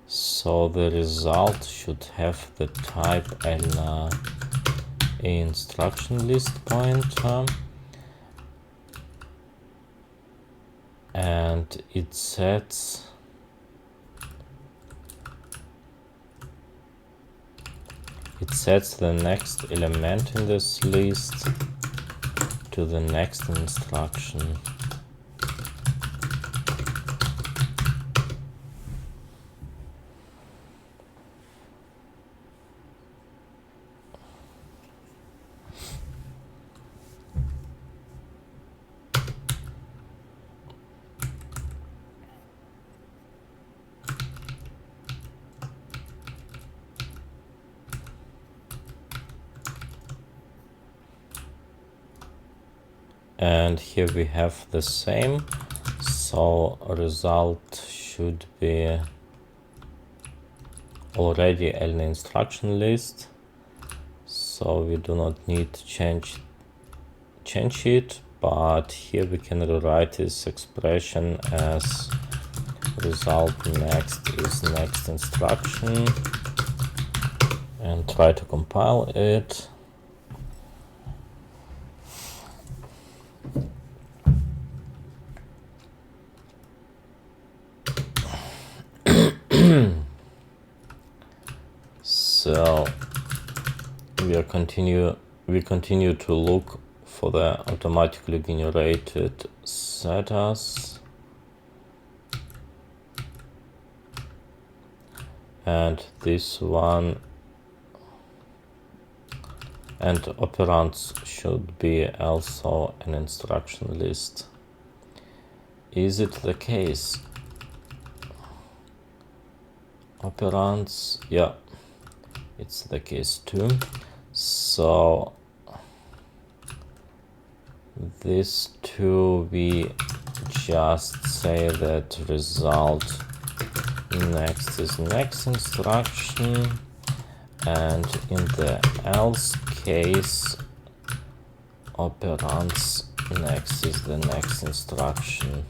So the result should have the type Elna instruction list pointer. And it sets the next element in this list to the next instruction. And here we have the same, so result should be already an instruction list, so we do not need to change it, but here we can rewrite this expression as result next is next instruction and try to compile it. So we continue to look for the automatically generated setters, and this one, and operands should be also an instruction list. Is it the case? Operands, yeah, it's the case too. So these two, we just say that result next is next instruction, and in the else case, operands next is the next instruction.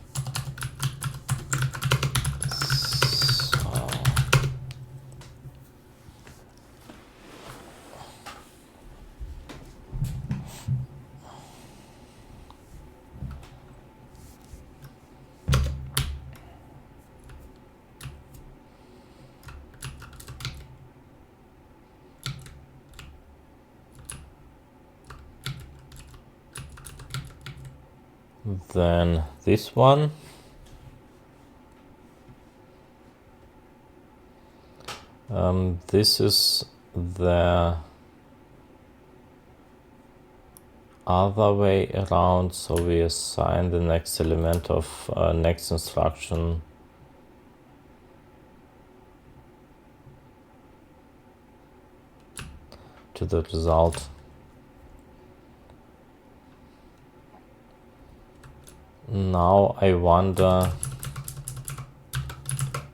Then this one. This is the other way around, so we assign the next element of next instruction to the result. Now I wonder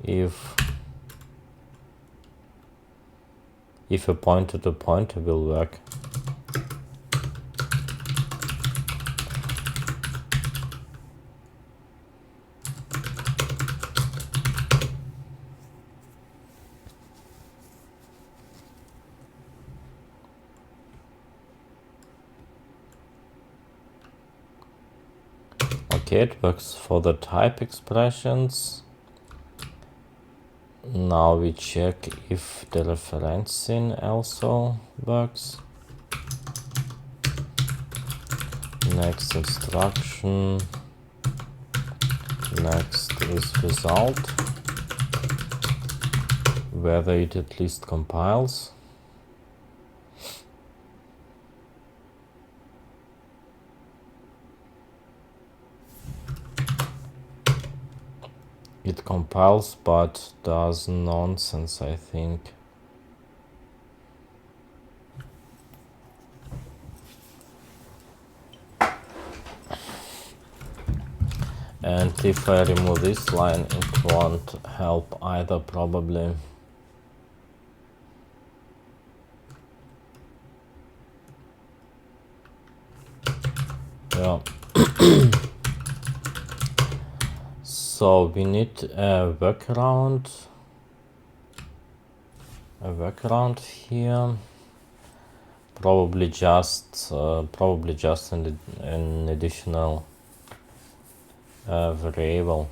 if a pointer to pointer will work. Okay, it works for the type expressions. Now we check if the referencing also works. Next instruction, next is result, whether it at least compiles. It compiles but does nonsense, I think. And if I remove this line, it won't help either, probably. Yeah. So we need a workaround here. Probably just an additional variable.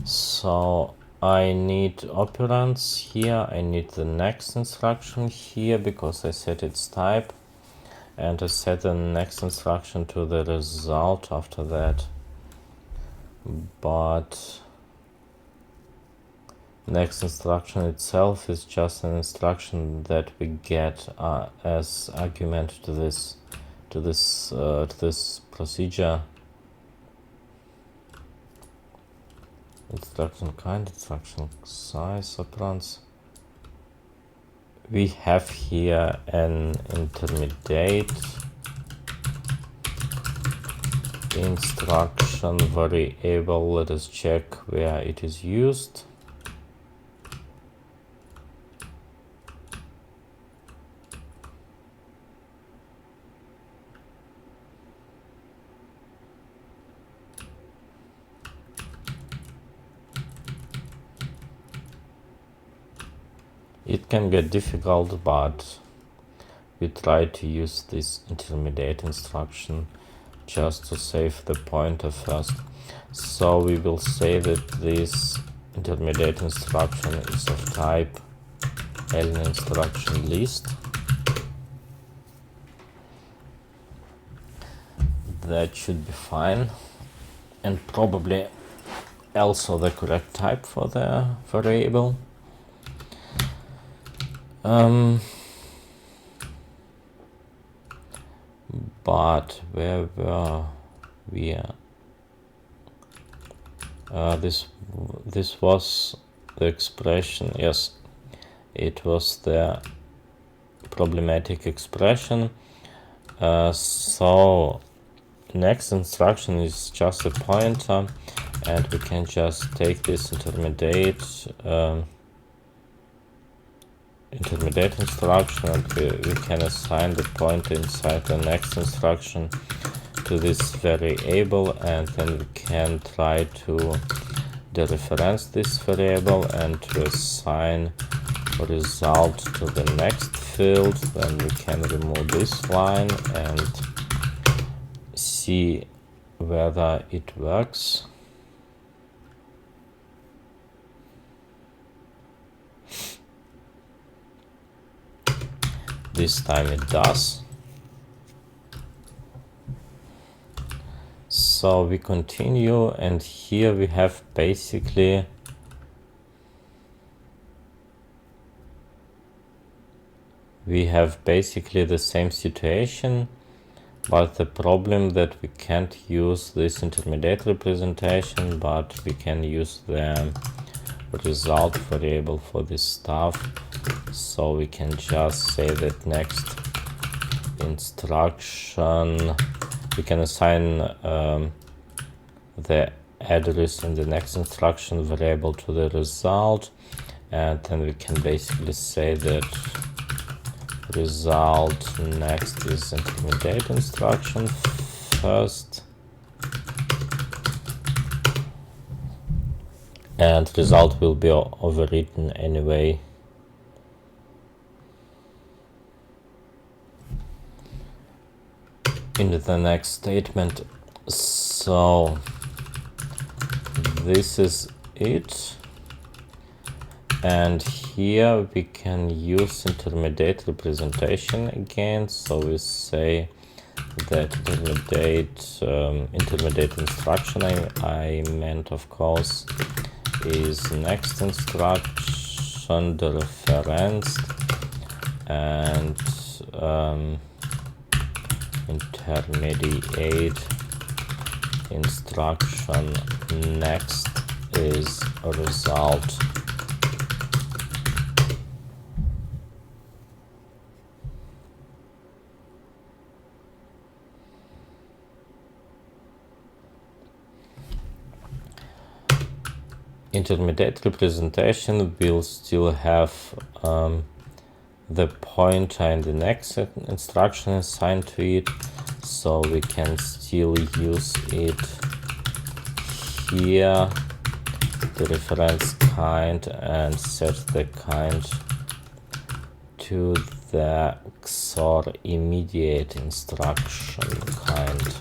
So I need operands here. I need the next instruction here because I set its type, and I set the next instruction to the result after that. But next instruction itself is just an instruction that we get as argument to this procedure. Instruction kind, instruction size, operands. We have here an intermediate instruction variable. Let us check where it is used. It can get difficult, but we try to use this intermediate instruction just to save the pointer first. So we will say that this intermediate instruction is of type alien instruction list. That should be fine, and probably also the correct type for the variable. But where were we? This was the expression. Yes, it was the problematic expression. So next instruction is just a pointer, and we can just take this intermediate instruction, and we can assign the pointer inside the next instruction to this variable, and then we can try to dereference this variable and to assign a result to the next field. Then we can remove this line and see whether it works. This time it does. So we continue, and here we have basically the same situation, but the problem that we can't use this intermediate representation, but we can use the result variable for this stuff. So we can just say that next instruction, we can assign the address in the next instruction variable to the result, and then we can basically say that result next is intermediate instruction first, and result will be overwritten anyway. In the next statement. So this is it, and here we can use intermediate representation again. So we say that intermediate instruction, I meant of course, is next instruction dereferenced, and intermediate instruction next is a result. Intermediate representation will still have the pointer and the next instruction assigned to it, so we can still use it here, the reference kind, and set the kind to the XOR immediate instruction kind.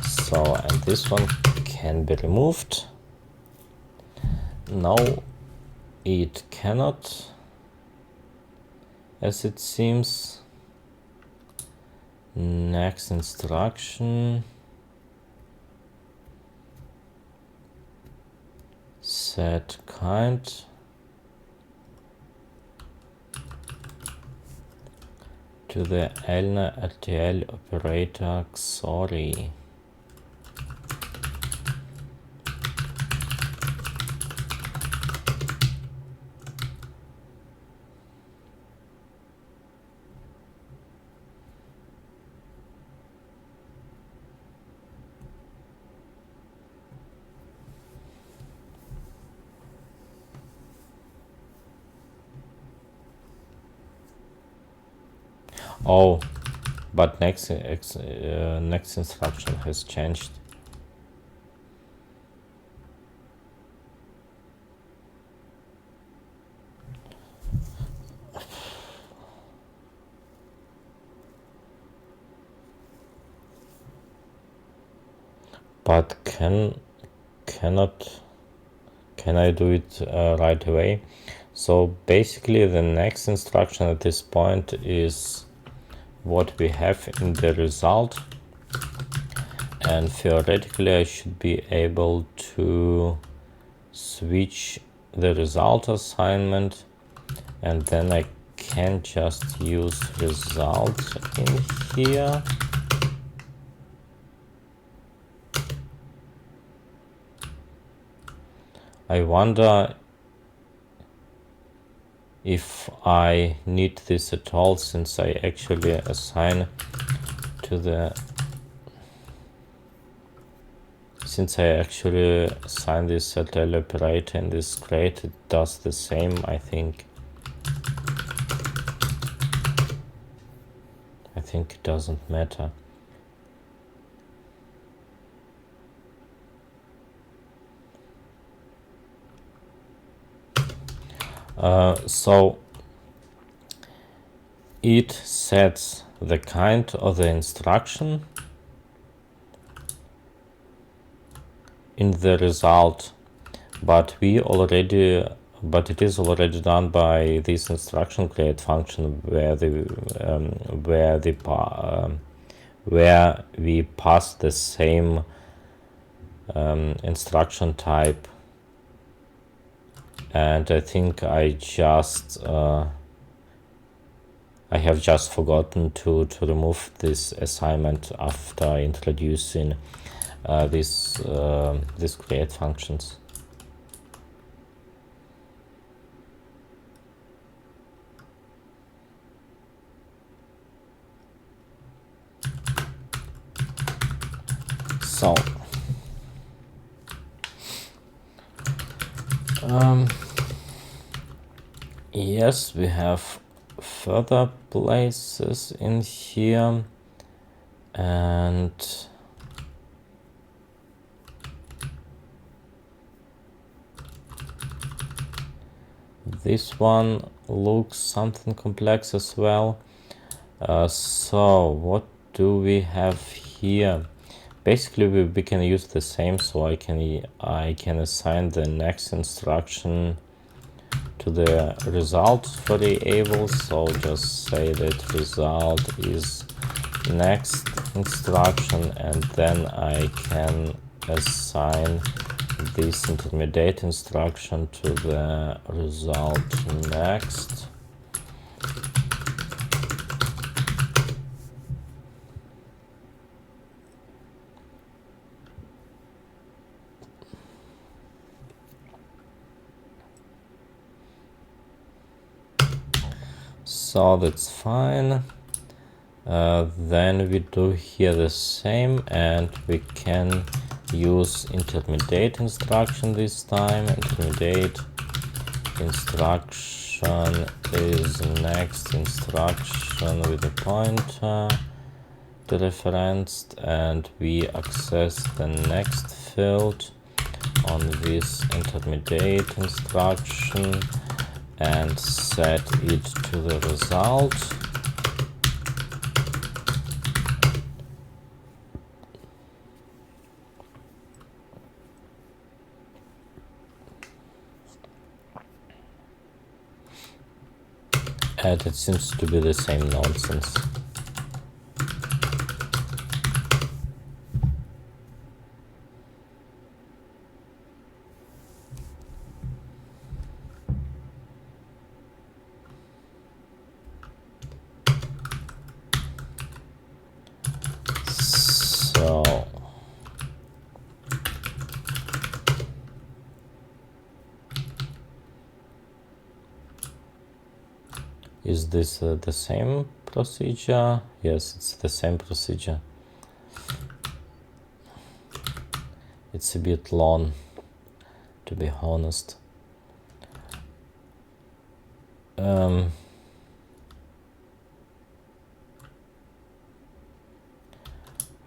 So, and this one can be removed. No, it cannot, as it seems. Next instruction, set kind to the ELNA RTL operator XOR. Oh, but next instruction has changed. But can I do it right away? So basically the next instruction at this point is what we have in the result, and theoretically I should be able to switch the result assignment, and then I can just use result in here. I wonder if I need this at all, since I actually assign to the this RTL operator in this crate, it does the same, I think. I think it doesn't matter. So it sets the kind of the instruction in the result, but it is already done by this instruction create function, where we pass the same instruction type, and I think I have just forgotten to remove this assignment after introducing these create functions. So yes, we have further places in here, and this one looks something complex as well. So what do we have here? Basically we can use the same, so I can assign the next instruction to the result variable. So just say that result is next instruction, and then I can assign this intermediate instruction to the result next. So that's fine. Then we do here the same, and we can use intermediate instruction this time. Intermediate instruction is next instruction with a pointer dereferenced, and we access the next field on this intermediate instruction and set it to the result. And it seems to be the same nonsense. So is this the same procedure? Yes, it's the same procedure. It's a bit long, to be honest.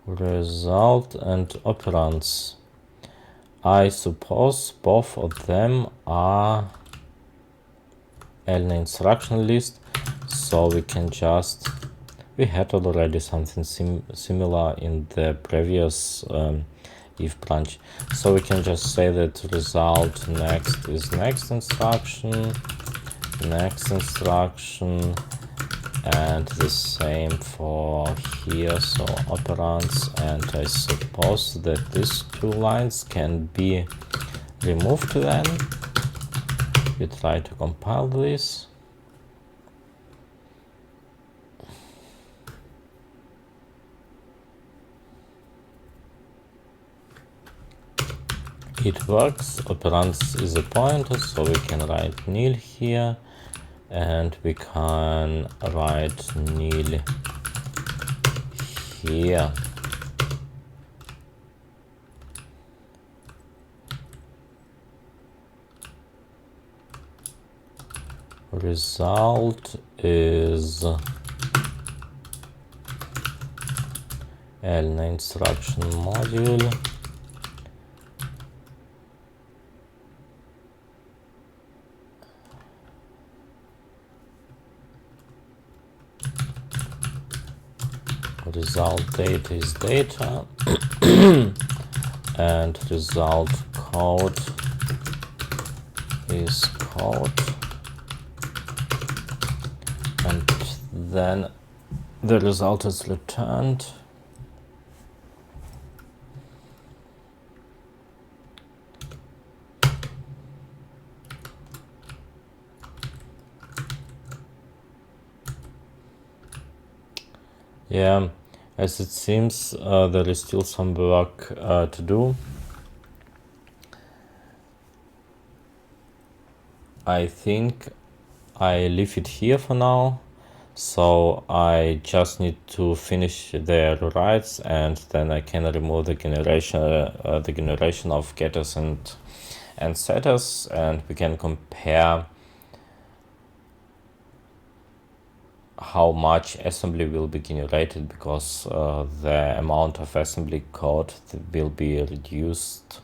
Result and operands. I suppose both of them are an instruction list, so we can just, we had already something similar in the previous if branch, so we can just say that result next is next instruction, and the same for here, so operands. And I suppose that these two lines can be removed then. We try to compile this. It works. Operands is a pointer, so we can write nil here, and we can write nil here. Result is an instruction module. Result data is data and result code is code, and then the result is returned. Yeah, as it seems, there is still some work to do. I think I leave it here for now. So I just need to finish the rewrites, and then I can remove the generation of getters and setters, and we can compare how much assembly will be generated, because the amount of assembly code will be reduced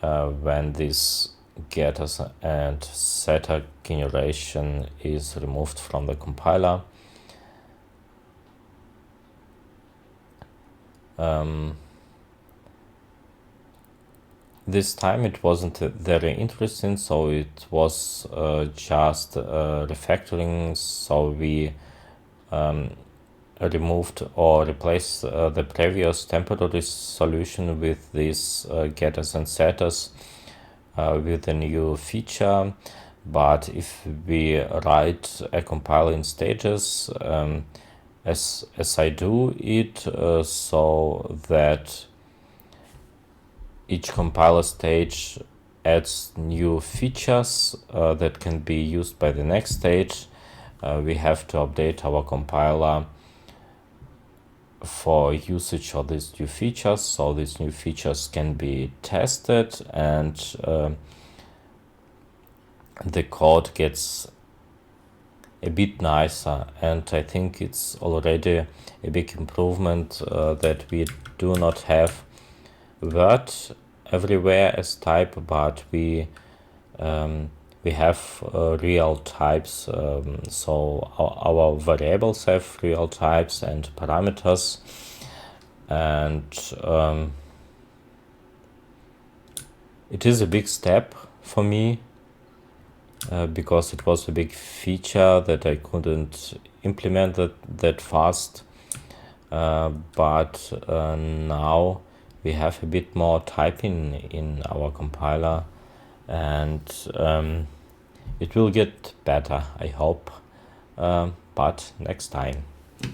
when this getters and setter generation is removed from the compiler. This time it wasn't very interesting, so it was just refactoring. So we removed or replaced the previous temporary solution with these getters and setters with a new feature. But if we write a compiler in stages, as I do it, so that each compiler stage adds new features that can be used by the next stage, we have to update our compiler for usage of these new features, so these new features can be tested, and the code gets a bit nicer. And I think it's already a big improvement that we do not have Word everywhere as type, but we have real types. So our variables have real types and parameters, and it is a big step for me because it was a big feature that I couldn't implement that fast. But now we have a bit more typing in our compiler, and it will get better, I hope, but next time.